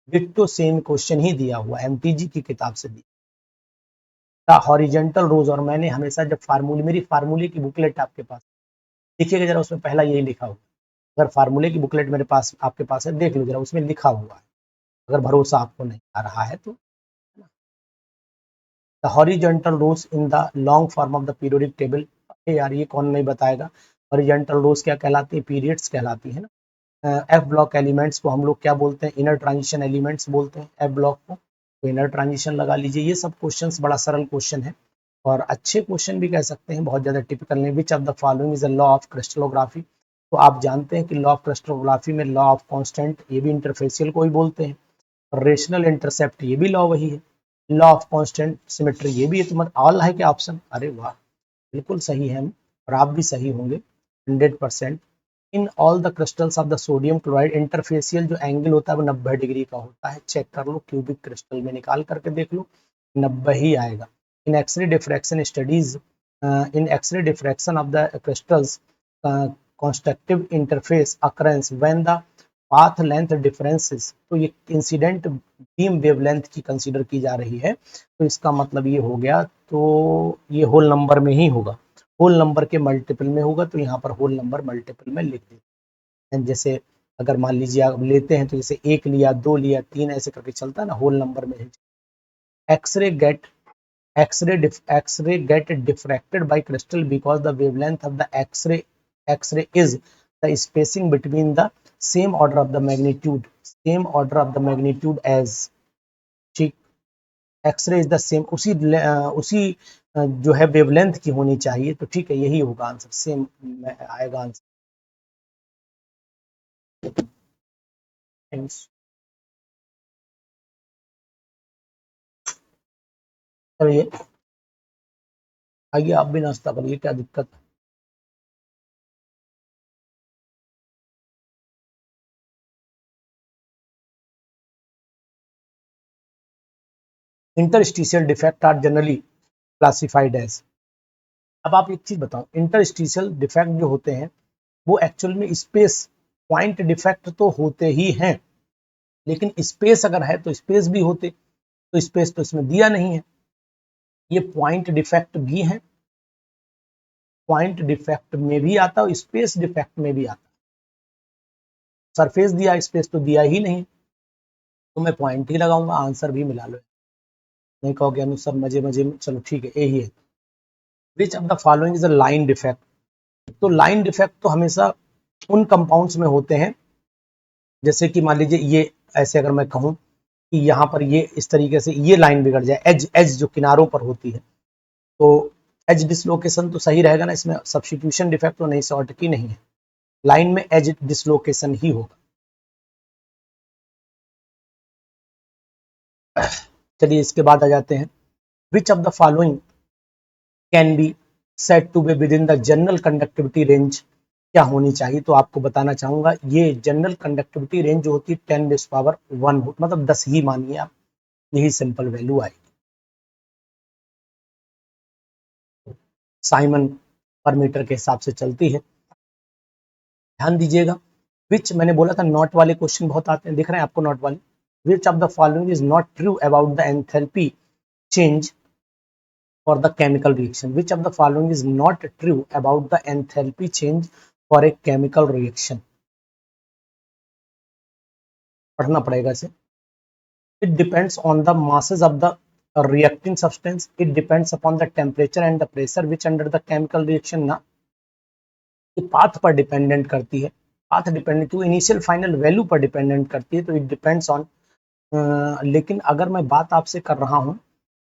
डिट्टो सेम क्वेश्चन ही दिया हुआ, एमटीजी की किताब से दिया हॉरिजेंटल रोज। और मैंने हमेशा जब फार्मूले, मेरी फार्मूले की बुकलेट आपके पास देखिएगा जरा, उसमें पहला यही लिखा हुआ, अगर फार्मूले की बुकलेट मेरे पास आपके पास है देख लो जरा, उसमें लिखा हुआ है, अगर भरोसा आपको नहीं आ रहा है तो। The horizontal rows in the long form of the periodic table, यार ये कौन नहीं बताएगा। हॉरिजेंटल रोज क्या कहलाती है? पीरियड्स कहलाती है ना। एफ ब्लॉक एलिमेंट्स को हम लोग क्या बोलते हैं? इनर ट्रांजिशन एलिमेंट्स बोलते हैं एफ ब्लॉक को, तो इनर ट्रांजिशन लगा लीजिए। ये सब क्वेश्चंस बड़ा सरल क्वेश्चन है और अच्छे क्वेश्चन भी कह सकते हैं, बहुत ज्यादा टिपिकल नहीं। विच of the following is a law of crystallography, तो आप जानते हैं कि लॉ ऑफ क्रिस्टलोग्राफी में लॉ ऑफ कांस्टेंट, ये भी इंटरफेसियल को ही बोलते हैं, रेशनल इंटरसेप्ट ये भी लॉ वही है, लॉ ऑफ कांस्टेंट सिमेट्री ये भी है। तो मतलब ऑल है क्या ऑप्शन? अरे वाह, बिल्कुल सही है हम, और आप भी सही होंगे 100%। In all the crystals of the sodium chloride interfacial जो एंगल होता है वो 90 डिग्री का होता है। चेक कर लो, क्यूबिक क्रिस्टल में निकाल करके देख लो, 90 ही आएगा। In X-ray diffraction studies, in X-ray diffraction of the crystals constructive interface occurrence when the path length differences, तो ये इंसिडेंट बीम वेवलेंथ की कंसीडर की जा रही है, तो इसका मतलब ये हो गया, तो ये होल नंबर में ही होगा, होल नंबर के मल्टीपल में होगा, तो यहाँ पर होल नंबर मल्टीपल में लिख देते हैं। जैसे अगर मान लीजिए आप लेते हैं तो जैसे 1 लिया, 2 लिया, 3 ऐसे करके चलता है ना, होल नंबर में। X-ray get X-ray get diffracted by crystal because the wavelength of the X-ray is the spacing between the same order of the magnitude as, ठीक, X-ray is the same, उसी जो है वेवलेंथ की होनी चाहिए, तो ठीक है, यही होगा आंसर, सेम आएगा आंसर। चलिए आइए, आप भी नाश्ता करिए, क्या दिक्कत है। Interstitial defect are generally classified as, अब आप एक चीज बताओ, इंटरस्टिशियल डिफेक्ट जो होते हैं वो एक्चुअल में स्पेस पॉइंट डिफेक्ट तो होते ही हैं, लेकिन स्पेस अगर है तो स्पेस भी होते, तो स्पेस तो इसमें दिया नहीं है, ये पॉइंट डिफेक्ट भी है, पॉइंट डिफेक्ट में भी आता है और स्पेस डिफेक्ट में भी आता है। सरफेस दिया, स्पेस तो दिया ही नहीं, तो मैं पॉइंट ही लगाऊंगा, आंसर भी मिला लो, नहीं कहोगे अनुसार मजे मजे में, चलो ठीक है, यही है। विच of the following is a line defect, तो लाइन डिफेक्ट तो हमेशा उन कंपाउंड्स में होते हैं, जैसे कि मान लीजिए ये ऐसे अगर मैं कहूं कि यहाँ पर ये इस तरीके से ये लाइन बिगड़ जाए, एज एज जो किनारों पर होती है, तो एज डिसलोकेशन तो सही रहेगा ना, इसमें सब्स्टिट्यूशन डिफेक्ट तो नहीं, शॉर्ट की नहीं है, लाइन में एज डिसलोकेशन ही होगा। चलिए इसके बाद आ जाते हैं, which of the following can be said to be within the general conductivity range, क्या होनी चाहिए, तो आपको बताना चाहूंगा, ये जनरल कंडक्टिविटी रेंज जो होती है 10⁻1, मतलब 10 ही मानिए आप, यही सिंपल वैल्यू आएगी, साइमन पर मीटर के हिसाब से चलती है। ध्यान दीजिएगा, विच मैंने बोला था नॉट वाले क्वेश्चन बहुत आते हैं, दिख रहे हैं आपको नॉट वाले, विच of the following is not true about the enthalpy change for the chemical reaction, which of the following is not true about the enthalpy change for a chemical reaction, पढ़ना पड़ेगा इसे। it depends on the masses of the reacting substance, it depends upon the temperature and the pressure which under the chemical reaction, ना ये path पर dependent करती है, path dependent to initial final value पर dependent करती है, तो it depends on, लेकिन अगर मैं बात आपसे कर रहा हूँ,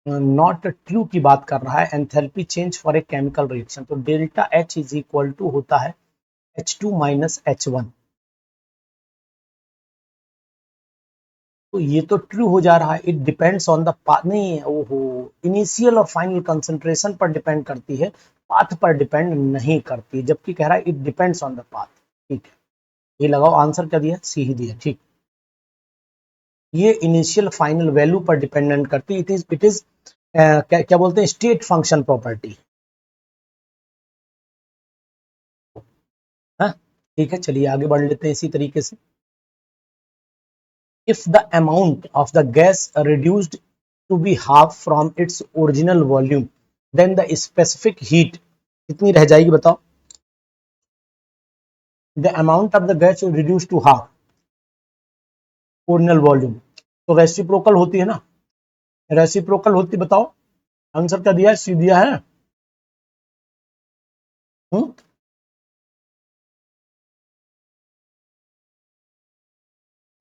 नॉट ट्रू की बात कर रहा है, enthalpy change for a chemical reaction, तो delta H is equal to होता है H2 माइनस H1, तो ये तो ट्रू हो जा रहा है, it depends on the path, नहीं है ओहो, इनिशियल और फाइनल कंसंट्रेशन पर डिपेंड करती है, पाथ पर डिपेंड नहीं करती, जबकि कह रहा है it depends on the path, ठीक है, ये लगाओ, आंसर क्या दिया, सी ही दिया, ठीक, ये इनिशियल फाइनल वैल्यू पर डिपेंडेंट करती है, इट इज क्या बोलते हैं, स्टेट फंक्शन प्रॉपर्टी, हाँ ठीक है, चलिए आगे बढ़ लेते हैं इसी तरीके से। If the amount of the gas reduced to be half from its original volume, then the specific heat कितनी रह जाएगी बताओ, the amount of the gas is reduced to half original volume, तो रेसिप्रोकल होती है ना, रेसिप्रोकल होती, बताओ आंसर क्या दिया है, सी दिया है,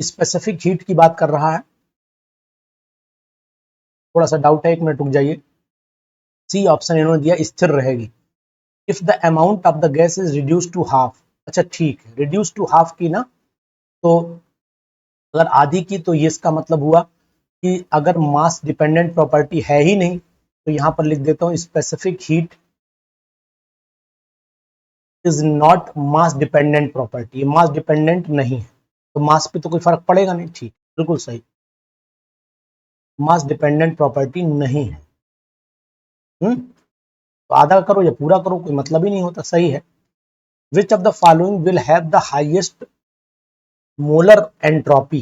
स्पेसिफिक हीट की बात कर रहा है, थोड़ा सा डाउट है, एक मिनट रुक जाइए, सी ऑप्शन इन्होंने दिया स्थिर रहेगी, if the amount of the gas is reduce to half, अच्छा ठीक है, रिड्यूस टू हाफ की ना, तो अगर आधी की, तो ये इसका मतलब हुआ कि अगर मास डिपेंडेंट प्रॉपर्टी है ही नहीं, तो यहां पर लिख देता हूं specific heat is not mass dependent property, mass dependent नहीं है, तो मास पे तो कोई फर्क पड़ेगा नहीं, ठीक, बिल्कुल सही, मास डिपेंडेंट प्रॉपर्टी नहीं है, तो आधा करो या पूरा करो कोई मतलब ही नहीं होता, सही है। विच of the following will have the highest molar entropy.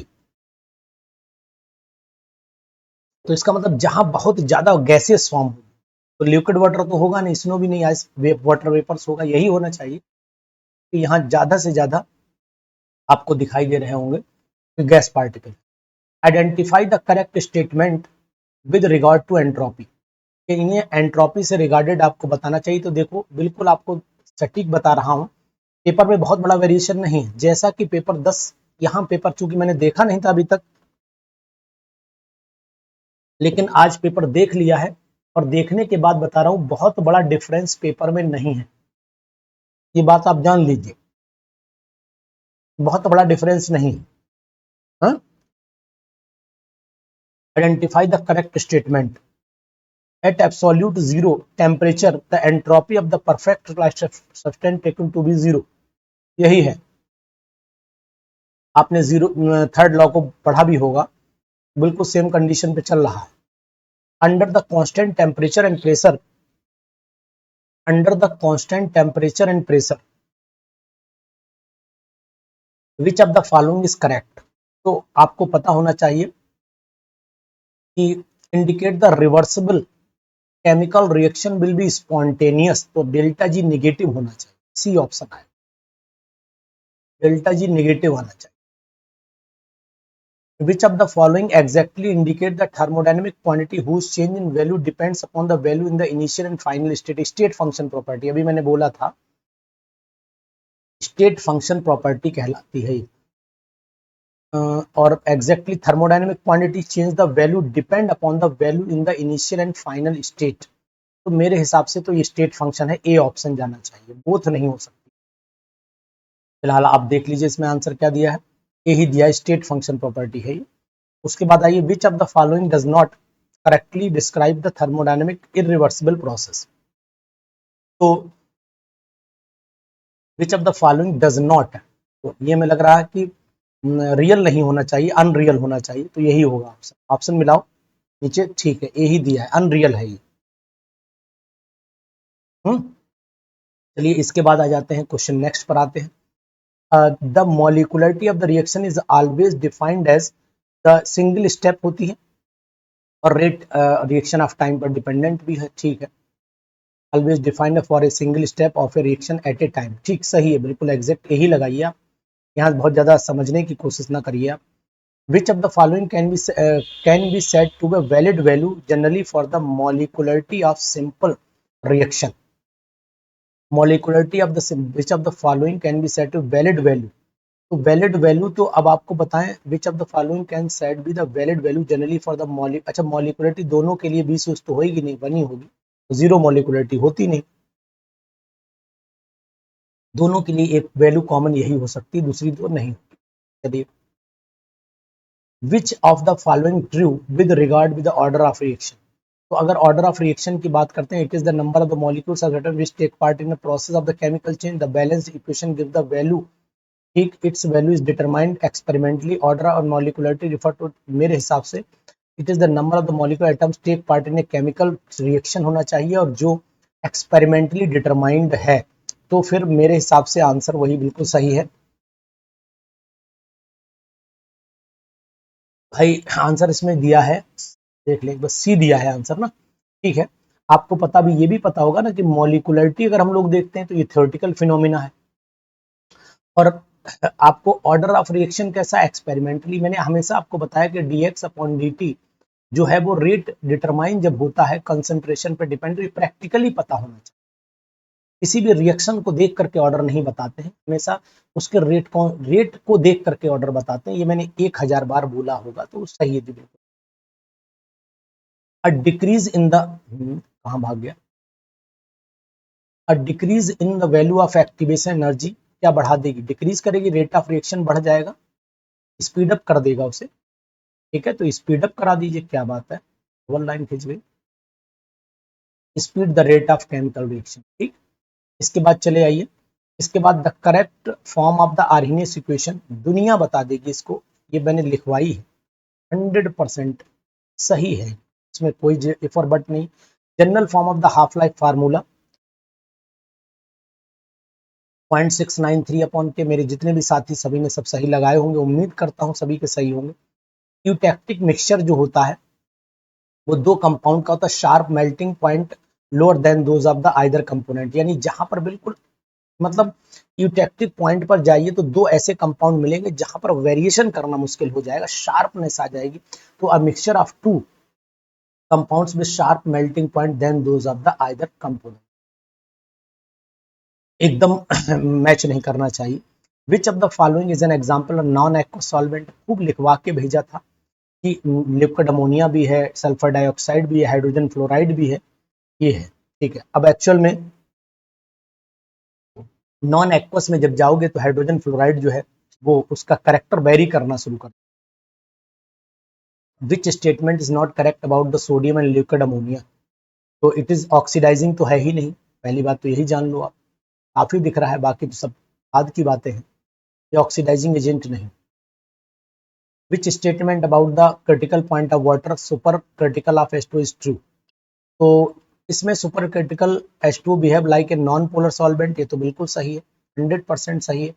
तो इसका मतलब जहां बहुत ज्यादा गैसियस फॉर्म हो, तो लिक्विड वाटर तो होगा नहीं, स्नो भी नहीं, आइस वाटर वेपर्स होगा, यही होना चाहिए कि यहाँ ज्यादा से ज्यादा आपको दिखाई दे रहे होंगे gas particle. Identify the correct statement with regard to entropy. इन्हें एंट्रोपी से रिगार्डेड आपको बताना चाहिए। तो देखो बिल्कुल आपको सटीक बता रहा हूं, पेपर में बहुत बड़ा वेरिएशन नहीं है। जैसा कि पेपर 10, यहाँ पेपर चूंकि मैंने देखा नहीं था अभी तक, लेकिन आज पेपर देख लिया है और देखने के बाद बता रहा हूं बहुत बड़ा डिफरेंस पेपर में नहीं है, ये बात आप जान लीजिए, बहुत बड़ा डिफरेंस नहीं है। हाँ? Identify the correct statement. At absolute zero temperature, the entropy of the perfect substance taken to be zero। यही है, आपने जीरो थर्ड लॉ को पढ़ा भी होगा, बिल्कुल सेम कंडीशन पे चल रहा है। Under the constant temperature and pressure, under the constant temperature and pressure which of the following is correct. तो आपको पता होना चाहिए कि indicate the reversible chemical reaction will be spontaneous, तो डेल्टा जी निगेटिव होना चाहिए, सी ऑप्शन है, डेल्टा जी निगेटिव होना चाहिए। Which of the following exactly indicate the thermodynamic quantity whose change in value depends upon the value in the initial and final state? State function property, अभी मैंने बोला था state function property कहलाती है। और exactly thermodynamic quantity change the value depend upon the value in the initial and final state. तो मेरे हिसाब से तो ये स्टेट फंक्शन है, ए ऑप्शन जाना चाहिए, बोथ नहीं हो सकती। फिलहाल आप देख लीजिए इसमें आंसर क्या दिया है, ए ही दिया है, स्टेट फंक्शन प्रॉपर्टी है ये। उसके बाद आइए, which of the following does not correctly describe the thermodynamic irreversible process. तो which of the following does not, तो ये में लग रहा है कि रियल नहीं होना चाहिए, अनरियल होना चाहिए, तो यही होगा ऑप्शन। ऑप्शन मिलाओ नीचे, ठीक है, ए ही दिया है, अनरियल है ये। चलिए इसके बाद आ जाते हैं क्वेश्चन नेक्स्ट पर आते हैं। The molecularity of the reaction is always defined as, the single step होती है और रेट रिएक्शन ऑफ टाइम पर डिपेंडेंट भी है, ठीक है। Always defined for a single step of a reaction at a time, ठीक सही है, बिल्कुल एग्जैक्ट यही लगाइए आप, यहाँ बहुत ज्यादा समझने की कोशिश ना करिए आप। Which of the following can be said to be valid value generally for the molecularity of simple reaction. Molecularity of the which of the following can be said to valid value. तो valid value तो अब आपको बताएं, which of the following can said be the valid value generally for the अच्छा molecularity दोनों के लिए 20 तो होगी नहीं, बनी होगी, जीरो मॉलिकुलरिटी होती नहीं, दोनों के लिए एक वैल्यू कॉमन यही हो सकती है, दूसरी तो नहीं होती। चलिए, which of the following true with regard with the order of reaction. तो अगर ऑर्डर ऑफ रिएक्शन की बात करते हैं, it is the number of the molecules of atom which take part in the process of the chemical change, the balance equation give the value, ठीक, it's value is determined experimentally. Order और molecularity refer to, मेरे हिसाब से it is the number of the molecular atoms take part in a chemical reaction होना चाहिए, और जो experimentally determined है, तो फिर मेरे हिसाब से आंसर वही बिल्कुल सही है भाई। आंसर इसमें दिया है, देख ले, बस सी दिया है आंसर ना, ठीक है। आपको पता भी, ये भी पता होगा ना कि मॉलिकुलरिटी अगर हम लोग देखते हैं तो ये थ्योरेटिकल फिनोमिना है, और आपको ऑर्डर ऑफ रिएक्शन कैसा, एक्सपेरिमेंटली। मैंने हमेशा आपको बताया कि dx अपॉन dt जो है वो रेट डिटरमाइन जब होता है कंसंट्रेशन पे डिपेंड, प्रैक्टिकली पता होना चाहिए। किसी भी रिएक्शन को देख करके ऑर्डर नहीं बताते हैं, हमेशा उसके रेट को देख करके ऑर्डर बताते हैं। ये मैंने 1000 बार बोला होगा, तो सही है बिल्कुल। अ डिक्रीज इन द, कहाँ भाग गया, a decrease in the value of activation energy क्या बढ़ा देगी, डिक्रीज करेगी, रेट ऑफ रिएक्शन बढ़ जाएगा, स्पीड अप कर देगा उसे, ठीक है। तो स्पीड अप करा दीजिए, क्या बात है, वन लाइन खींच गई, speed the rate of chemical reaction, ठीक। इसके बाद चले आइए, इसके बाद the correct form of the Arrhenius equation, दुनिया बता देगी इसको, ये मैंने लिखवाई है, 100% सही है, इसमें कोई इफ और बट नहीं। General form of the half life formula, 0.693 upon के। मेरे जितने भी साथी सभी ने सब सही लगाए होंगे, उम्मीद करता हूं सभी के सही होंगे। यूटैक्टिक मिक्सचर जो होता है वो दो कंपाउंड का होता है, sharp melting point lower than those of the either component, यानी जहां पर बिल्कुल मतलब यूटैक्टिक पॉइंट पर जाइए तो दो ऐसे कंपाउंड मिलेंगे जहां पर वेरिएशन करना मुश्किल हो जाएगा, शार्पनेस आ जाएगी। तो a mixture of two compounds with sharp melting point than those of the either component, एकदम मैच नहीं करना चाहिए। Which of the following is an example of non aqueous solvent, खूब लिखवा के भेजा था कि लिक्विड अमोनिया भी है, सल्फर डाइऑक्साइड भी है, हाइड्रोजन फ्लोराइड भी है, ये है। ठीक है, अब एक्चुअल में नॉन एक्वस में जब जाओगे तो हाइड्रोजन फ्लोराइड जो है वो उसका करेक्टर वेरी करना शुरू कर। Which statement is not correct about the sodium and liquid ammonia, तो इट इज ऑक्सीडाइजिंग तो है ही नहीं, पहली बात तो यही जान लो आप, काफी दिख रहा है, बाकी तो सब बाद की बातें हैं, ये ऑक्सीडाइजिंग एजेंट नहीं। Which statement about the critical point of water super critical of H2 is true, तो इसमें super critical H2 behave like a non polar solvent, ये तो बिल्कुल सही है, 100% सही है।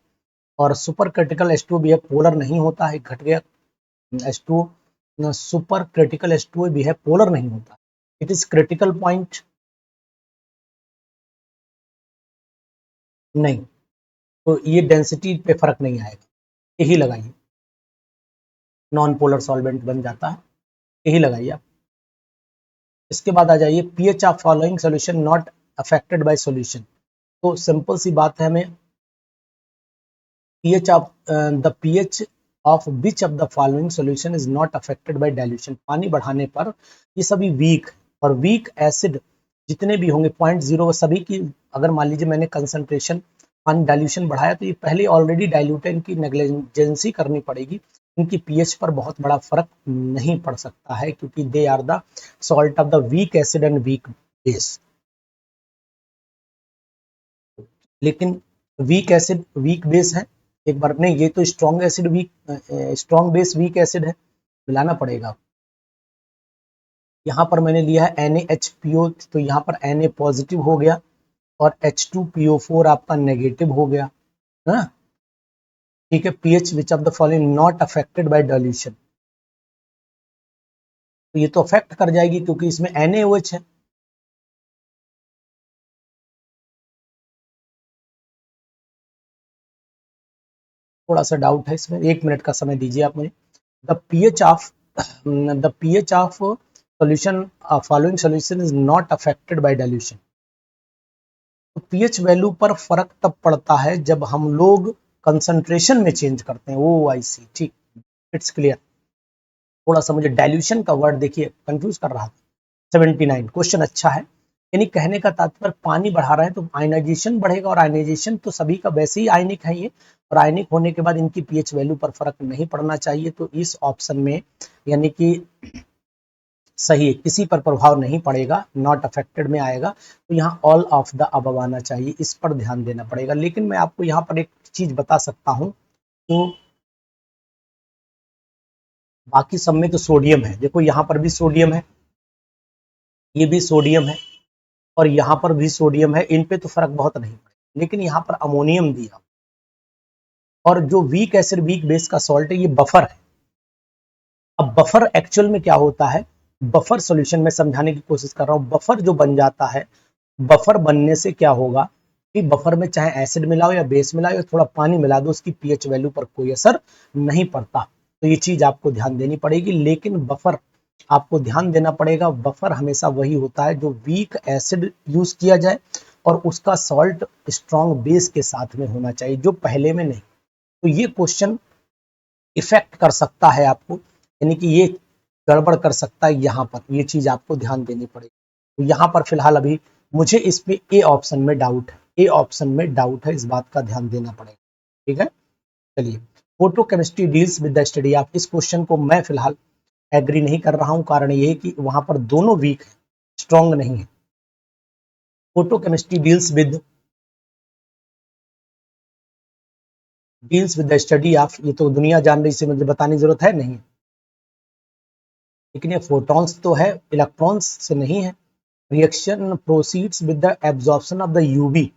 और super critical H2 behave polar नहीं होता है, घट गया H2, super critical H2 behave polar नहीं होता, इट इज क्रिटिकल पॉइंट नहीं, तो ये डेंसिटी पे फर्क नहीं आएगा, यही लगाइए, नॉन पोलर सॉल्वेंट बन जाता है, यही लगाइए आप। इसके बाद आ जाइए, pH of following solution not affected by solution, तो सिंपल सी बात है, हमें pH of the pH of which of the following solution is not affected by dilution, पानी बढ़ाने पर ये सभी वीक और वीक एसिड जितने भी होंगे 0.0 सभी की, अगर मान लीजिए मैंने कंसंट्रेशन पानी डाइल्यूशन बढ़ाया तो ये पहले ऑलरेडी डाइल्यूट है, इनकी नेग्लिजेंसी करनी पड़ेगी, इनकी पीएच पर बहुत बड़ा फर्क नहीं पड़ सकता है क्योंकि they are the salt of the weak acid and weak base. लेकिन वीक एसिड वीक बेस है, एक बार नहीं, ये तो strong acid weak, strong base weak acid है, मिलाना पड़ेगा। यहाँ पर मैंने लिया है NaHPO, तो यहाँ पर Na पॉजिटिव हो गया और H2PO4 आपका नेगेटिव हो गया, है ना। ठीक है, pH which of the following not affected by dilution, तो ये तो अफेक्ट कर जाएगी क्योंकि इसमें NaOH है। थोड़ा सा डाउट है इसमें, 1 मिनट का समय दीजिए आप मुझे। The pH of solution following solution is not affected by dilution, तो पीएच वैल्यू पर फर्क तब पड़ता है जब हम लोग कंसंट्रेशन में चेंज करते हैं। ओ आई सी, ठीक, इट्स क्लियर। थोड़ा सा मुझे डाइल्यूशन का वर्ड देखिए कंफ्यूज कर रहा था। 79 क्वेश्चन अच्छा है, यानी कहने का तात्पर्य पानी बढ़ा रहे हैं तो आयनाइजेशन बढ़ेगा, और आयनाइजेशन तो सभी का वैसे ही आयनिक है ये, और आयनिक होने के बाद इनकी पीएच वैल्यू पर फर्क नहीं पड़ना चाहिए, तो इस ऑप्शन में यानी कि सही है, किसी पर प्रभाव नहीं पड़ेगा, नॉट अफेक्टेड में आएगा, तो यहाँ ऑल ऑफ द अबव आना चाहिए, इस पर ध्यान देना पड़ेगा। लेकिन मैं आपको यहाँ पर एक चीज बता सकता हूँ, तो बाकी सब में तो सोडियम है, देखो यहाँ पर भी सोडियम है, ये भी सोडियम है, और यहाँ पर भी सोडियम है, इन पे तो फर्क बहुत नहीं पड़ेगा, लेकिन यहाँ पर अमोनियम दिया, और जो वीक एसिड वीक बेस का सॉल्ट है ये बफर है। अब बफर एक्चुअल में क्या होता है, बफर सॉल्यूशन में समझाने की कोशिश कर रहा हूँ, बफर जो बन जाता है, बफर बनने से क्या होगा कि बफर में चाहे एसिड मिलाओ या बेस मिलाओ या थोड़ा पानी मिला दो, उसकी पीएच वैल्यू पर कोई असर नहीं पड़ता, तो ये चीज आपको ध्यान देनी पड़ेगी। लेकिन बफर आपको ध्यान देना पड़ेगा, बफर हमेशा वही होता है जो वीक एसिड यूज किया जाए और उसका सॉल्ट स्ट्रॉन्ग बेस के साथ में होना चाहिए, जो पहले में नहीं। तो ये क्वेश्चन इफेक्ट कर सकता है आपको, यानी कि ये गड़बड़ कर सकता है, यहाँ पर ये चीज आपको ध्यान देनी पड़ेगी। तो यहाँ पर फिलहाल अभी मुझे इस पे ए ऑप्शन में डाउट है, ए ऑप्शन में डाउट है, इस बात का ध्यान देना पड़ेगा। ठीक है, चलिए, photochemistry deals with the study of, इस क्वेश्चन को मैं फिलहाल एग्री नहीं कर रहा हूं, कारण ये है कि वहां पर दोनों वीक है, स्ट्रॉन्ग नहीं है। Photochemistry deals with the study of, ये तो दुनिया जान रही, इसे मुझे बताने की जरूरत है नहीं, लेकिन ये फोटॉन्स तो है, इलेक्ट्रॉन्स से नहीं है। Reaction proceeds with the absorption of the UV,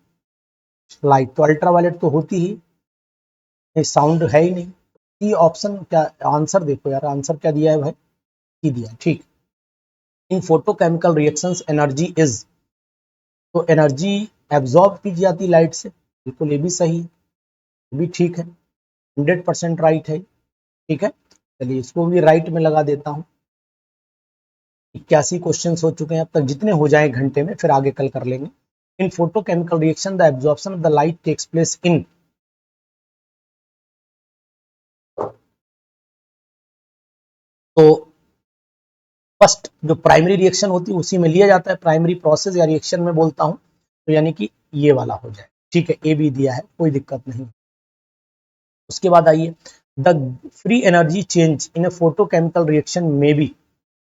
light, तो अल्ट्रावायलेट तो होती ही, साउंड है ही नहीं। सी ऑप्शन क्या आंसर, देखो यार आंसर क्या दिया है भाई, की दिया, ठीक। इन फोटोकेमिकल रिएक्शंस एनर्जी इज, तो एनर्जी एब्जॉर्ब की जाती है लाइट से, बिल्कुल ये भी सही है, ये भी ठीक है, 100% राइट है, ठीक है। चलिए इसको भी राइट में लगा देता हूँ। 81 क्वेश्चन हो चुके हैं अब तक, जितने हो जाए घंटे में, फिर आगे कल कर लेंगे। In photochemical reaction the absorption of the light takes place in, तो फर्स्ट जो प्राइमरी रिएक्शन होती है उसी में लिया जाता है, प्राइमरी प्रोसेस या रिएक्शन में बोलता हूं, तो यानी कि ये वाला हो जाए, ठीक है। ए भी दिया है, कोई दिक्कत नहीं। उसके बाद आइए, the free energy change in A photochemical reaction में बी,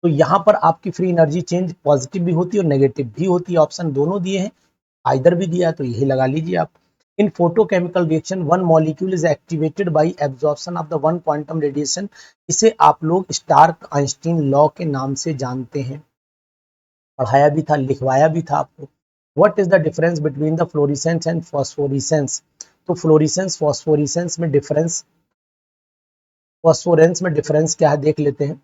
तो यहां पर आपकी फ्री एनर्जी चेंज पॉजिटिव भी होती है और नेगेटिव भी होती है, ऑप्शन दोनों दिए हैं, आइदर भी दिया है तो यही लगा लीजिए आप। In photochemical reaction one molecule is activated by absorption of the one quantum radiation, इसे आप लोग स्टार्क आइंस्टीन लॉ के नाम से जानते हैं, पढ़ाया भी था, लिखवाया भी था आपको। What is the difference between the fluorescence and phosphorescence, तो फ्लोरिसेंस फॉस्फोरिसेंस में डिफरेंस, फॉस्फोरेंस में डिफरेंस क्या है देख लेते हैं,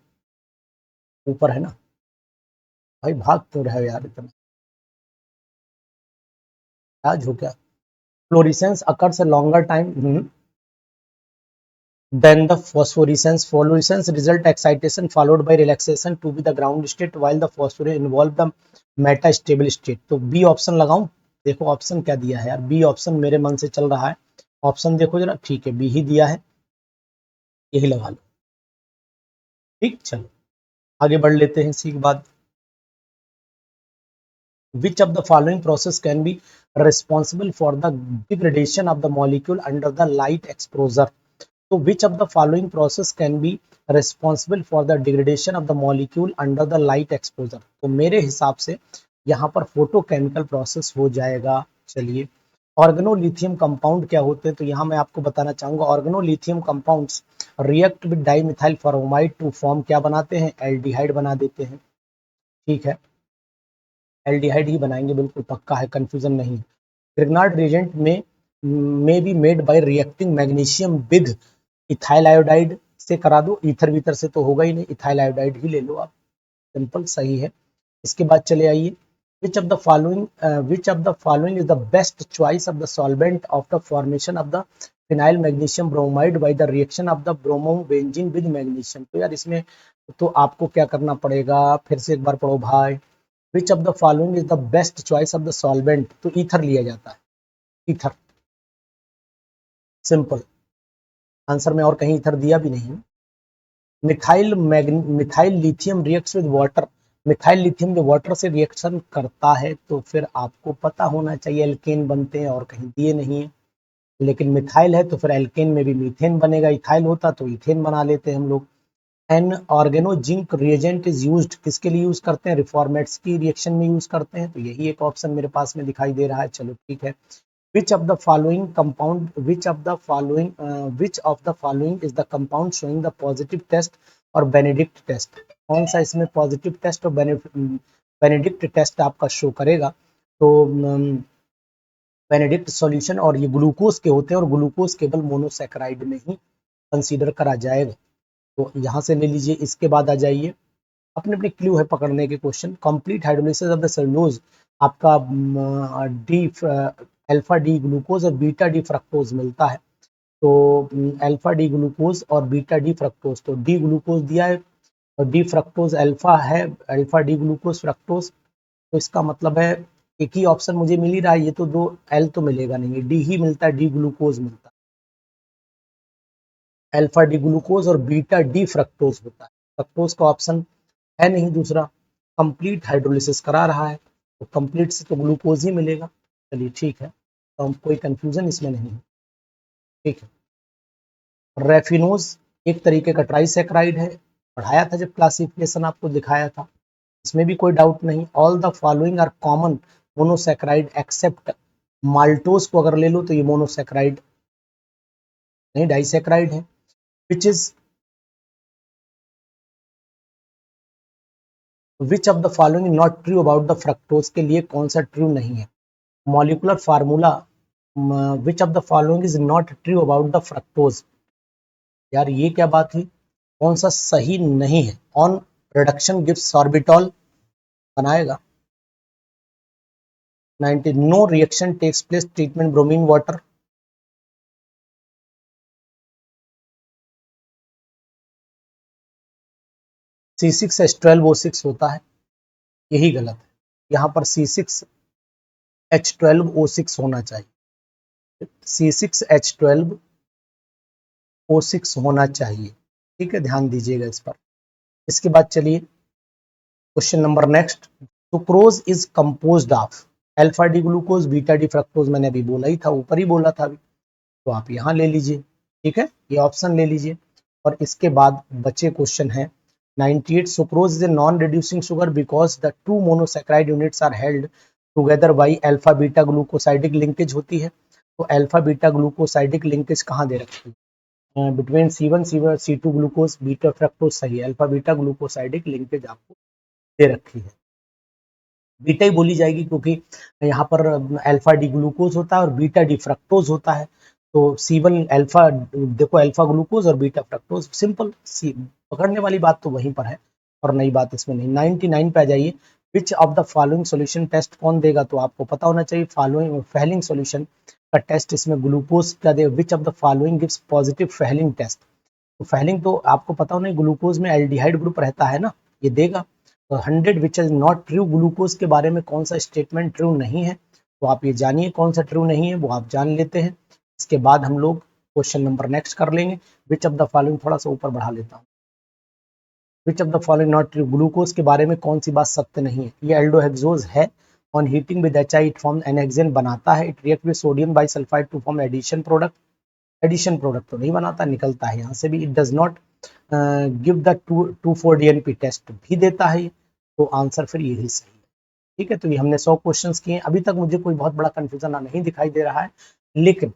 ऊपर है ना भाई, भाग क्यों रहे हो यार इतना, आज हो क्या। Florescence occurs a longer time than the phosphorescence. Fluorescence result excitation followed by relaxation to be the ground state, while the phosphorus involve the metastable state. तो बी ऑप्शन लगाऊं, देखो ऑप्शन क्या दिया है यार, बी ऑप्शन मेरे मन से चल रहा है, ऑप्शन देखो जरा, ठीक है बी ही दिया है, यही लगा लो, ठीक। चलो आगे बढ़ लेते हैं इसी के बाद। Which of the following process can be responsible for the degradation of the molecule under the light exposure? तो which of the following process can be responsible for the degradation of the molecule under the light exposure? तो मेरे हिसाब से यहाँ पर photochemical process हो जाएगा। चलिए ऑर्गेनोलिथियम कंपाउंड क्या होते हैं, तो यहाँ मैं आपको बताना चाहूंगा, organolithium compounds react with dimethyl formamide to form क्या बनाते हैं, एल्डिहाइड बना देते हैं, ठीक है, एल्डिहाइड ही बनाएंगे, बिल्कुल पक्का है, कंफ्यूजन नहीं। ग्रिग्नार्ड रिएजेंट में be made by reacting magnesium with ethyl iodide से करा दो, ईथर वीथर से तो होगा ही नहीं, इथाइल आयोडाइड ही ले लो आप, सिंपल सही है। इसके बाद चले आइए, which of the following is the best choice of the solvent of the formation of the phenyl magnesium bromide by the reaction of the bromobenzene with magnesium, तो यार इसमें तो आपको क्या करना पड़ेगा, फिर से एक बार पढ़ो भाई। विच of the following is the best choice of the solvent, तो ईथर लिया जाता है, ईथर, सिंपल आंसर में और कहीं ईथर दिया भी नहीं। Methyl lithium reacts with water, methyl lithium जो वाटर से रिएक्शन करता है, तो फिर आपको पता होना चाहिए एल्केन बनते हैं, और कहीं दिए नहीं है, लेकिन मिथाइल है तो फिर एल्केन में भी मीथेन बनेगा, इथाइल होता तो इथेन बना लेते हैं हम लोग। An organozinc reagent is used, किसके लिए यूज करते हैं, रिफॉर्मेट्स की रिएक्शन में यूज करते हैं, तो यही एक ऑप्शन मेरे पास में दिखाई दे रहा है, चलो ठीक है। which of the following compound which of the following is the compound showing the positive test और बेनेडिक्ट टेस्ट, कौन सा इसमें पॉजिटिव टेस्ट और बेनेडिक्ट टेस्ट आपका शो करेगा, तो बेनेडिक्ट सॉल्यूशन और ये ग्लूकोज के होते हैं, और ग्लूकोज केवल मोनोसैकेराइड में ही कंसीडर करा जाएगा, तो यहाँ से ले लीजिए। इसके बाद आ जाइए, अपने अपने क्लू है पकड़ने के question, complete hydrolysis of the cellulose, आपका डी अल्फा डी ग्लूकोज और बीटा डी फ्रक्टोज मिलता है, तो अल्फा डी ग्लूकोज और बीटा डी फ्रक्टोज, तो डी ग्लूकोज दिया है और डी फ्रक्टोज अल्फा है, अल्फा डी ग्लूकोज फ्रक्टोज, तो इसका मतलब है एक ही ऑप्शन मुझे मिल ही रहा है, ये तो दो एल तो मिलेगा नहीं, डी ही मिलता है, डी ग्लूकोज मिलता है, अल्फा डी ग्लूकोज और बीटा डी फ्रक्टोज होता है, फ्रक्टोज का ऑप्शन है नहीं दूसरा, कंप्लीट हाइड्रोलिसिस करा रहा है, तो कंप्लीट से तो ग्लूकोज ही मिलेगा, चलिए ठीक है, तो हम कोई कंफ्यूजन इसमें नहीं है, ठीक है। रेफिनोज एक तरीके का ट्राइसेक्राइड है, पढ़ाया था जब क्लासिफिकेशन आपको दिखाया था, इसमें भी कोई डाउट नहीं। All the following are common monosaccharide except maltose को अगर ले लो तो ये मोनोसेक्राइड नहीं, डाइसेक्राइड है। विच of the following not true about the fructose, के लिए कौन सा ट्रू नहीं है, molecular formula which of the following is not true about the fructose. यार ये क्या बात हुई, कौन सा सही नहीं है। ऑन रिडक्शन गिव्स सॉर्बिटॉल बनाएगा। 90 no reaction takes place treatment bromine water. C6H12O6 होता है, यही गलत है। यहाँ पर C6H12O6 होना चाहिए, C6H12O6 होना चाहिए। ठीक है, ध्यान दीजिएगा इस पर। इसके बाद चलिए question number next. Sucrose is composed of alpha D glucose beta D fructose. मैंने अभी बोला ही था, ऊपर ही बोला था अभी, तो आप यहाँ ले लीजिए। ठीक है, ये ऑप्शन ले लीजिए। और इसके बाद बचे क्वेश्चन है 98। Sucrose is a non reducing sugar because the two monosaccharide units are held together by alpha beta glucosidic linkage होती है। तो अल्फा बीटा ग्लूकोसाइडिक लिंकेज कहाँ दे रखी है, between C1 C2 glucose beta fructose. सही है, अल्फा बीटा ग्लूकोसाइडिक लिंकेज आपको दे रखी है। बीटा ही बोली जाएगी क्योंकि यहाँ पर अल्फा डी ग्लूकोज होता है और बीटा डी फ्रक्टोज होता है। तो C1 अल्फा, देखो अल्फा ग्लूकोज और बीटा फ्रक्टोज, सिंपल सी पकड़ने वाली बात तो वहीं पर है और नई बात इसमें नहीं। 99 पे आ जाइए। Which of the following solution test कौन देगा, तो आपको पता होना चाहिए। फॉलोइंग फेलिंग सॉल्यूशन का टेस्ट इसमें ग्लूकोज का दे। Which of the following gives positive Fehling test. तो फेलिंग तो आपको पता होना, ग्लूकोज में एल्डिहाइड ग्रुप रहता है ना, ये देगा। तो 100 which is not true, glucose के बारे में कौन सा स्टेटमेंट ट्रू नहीं है, तो आप ये जानिए कौन सा ट्रू नहीं है, वो आप जान लेते हैं। इसके बाद हम लोग क्वेश्चन नंबर नेक्स्ट कर लेंगे। विच ऑफ द फॉलोइंग, थोड़ा सा ऊपर बढ़ा लेता हूँ। विच of the following not true, glucose के बारे में कौन सी बात सत्य नहीं है। ये एल्डोहेक्सोज है। On heating with HI it form an hexane बनाता है। It react with sodium bisulphite to form addition product. Addition product तो नहीं बनाता, निकलता है यहाँ से भी। It does not give the 2,4-DNP test भी देता है। तो आंसर फिर यही सही है। ठीक है, तो ये हमने 100 क्वेश्चंस किए। अभी तक मुझे कोई बहुत बड़ा कंफ्यूजन नहीं दिखाई दे रहा है, लेकिन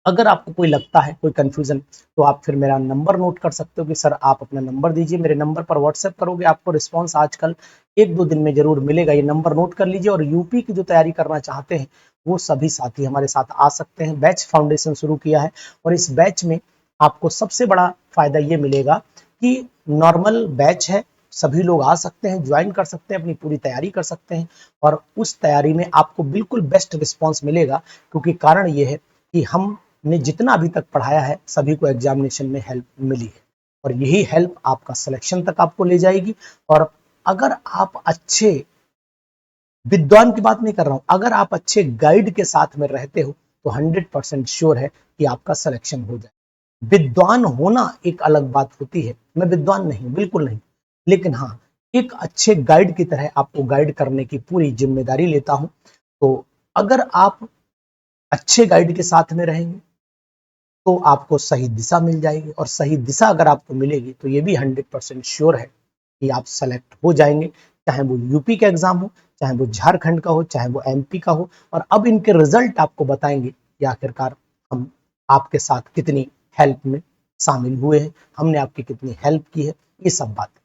अगर आपको कोई लगता है कोई कंफ्यूजन, तो आप फिर मेरा नंबर नोट कर सकते हो कि सर आप अपना नंबर दीजिए। मेरे नंबर पर व्हाट्सएप करोगे, आपको रिस्पांस आजकल 1-2 दिन में जरूर मिलेगा। ये नंबर नोट कर लीजिए। और यूपी की जो तैयारी करना चाहते हैं वो सभी साथी हमारे साथ आ सकते हैं। बैच फाउंडेशन शुरू किया है और इस बैच में आपको सबसे बड़ा फायदा ये मिलेगा कि नॉर्मल बैच है, सभी लोग आ सकते हैं, ज्वाइन कर सकते हैं, अपनी पूरी तैयारी कर सकते हैं और उस तैयारी में आपको बिल्कुल बेस्ट रिस्पॉन्स मिलेगा। क्योंकि कारण ये है कि हमने जितना अभी तक पढ़ाया है सभी को एग्जामिनेशन में हेल्प मिली है और यही हेल्प आपका सिलेक्शन तक आपको ले जाएगी। और अगर आप अच्छे विद्वान की बात नहीं कर रहा हूं, अगर आप अच्छे गाइड के साथ में रहते हो तो 100% श्योर है कि आपका सिलेक्शन हो जाए। विद्वान होना एक अलग बात होती है, मैं विद्वान नहीं, बिल्कुल नहीं, लेकिन हाँ एक अच्छे गाइड की तरह आपको गाइड करने की पूरी जिम्मेदारी लेता हूं। तो अगर आप अच्छे गाइड के साथ में रहेंगे तो आपको सही दिशा मिल जाएगी और सही दिशा अगर आपको मिलेगी तो ये भी 100% श्योर है कि आप सेलेक्ट हो जाएंगे। चाहे वो यूपी का एग्जाम हो, चाहे वो झारखंड का हो, चाहे वो MP का हो। और अब इनके रिजल्ट आपको बताएंगे कि आखिरकार हम आपके साथ कितनी हेल्प में शामिल हुए हैं, हमने आपकी कितनी हेल्प की है, ये सब बातें।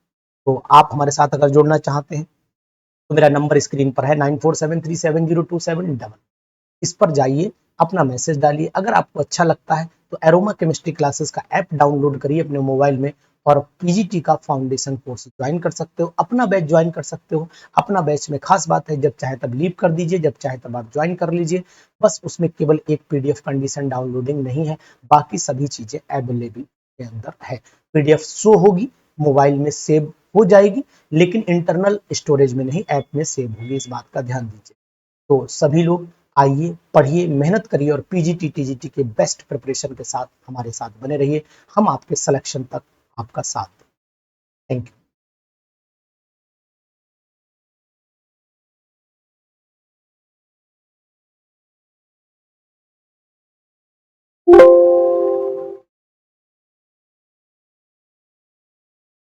तो आप हमारे साथ अगर जुड़ना चाहते हैं तो मेरा नंबर स्क्रीन पर है 94737027 इस पर जाइए, अपना मैसेज डालिए। अगर आपको अच्छा लगता है तो एरोमा केमिस्ट्री क्लासेस का ऐप डाउनलोड करिए अपने मोबाइल में और PGT का फाउंडेशन कोर्स ज्वाइन कर सकते हो, अपना बैच ज्वाइन कर सकते हो। अपना बैच में खास बात है, जब चाहे तब लीव कर दीजिए, जब चाहे तब आप ज्वाइन कर लीजिए। बस उसमें केवल एक PDF कंडीशन डाउनलोडिंग नहीं है, बाकी सभी चीजें अवेलेबल के अंदर है। PDF शो होगी, मोबाइल में सेव हो जाएगी, लेकिन इंटरनल स्टोरेज में नहीं, ऐप में सेव होगी। इस बात का ध्यान दीजिए। तो सभी लोग आइए, पढ़िए, मेहनत करिए और PGT TGT के बेस्ट प्रिपरेशन के साथ हमारे साथ बने रहिए। हम आपके सिलेक्शन तक आपका साथ दें। Thank you.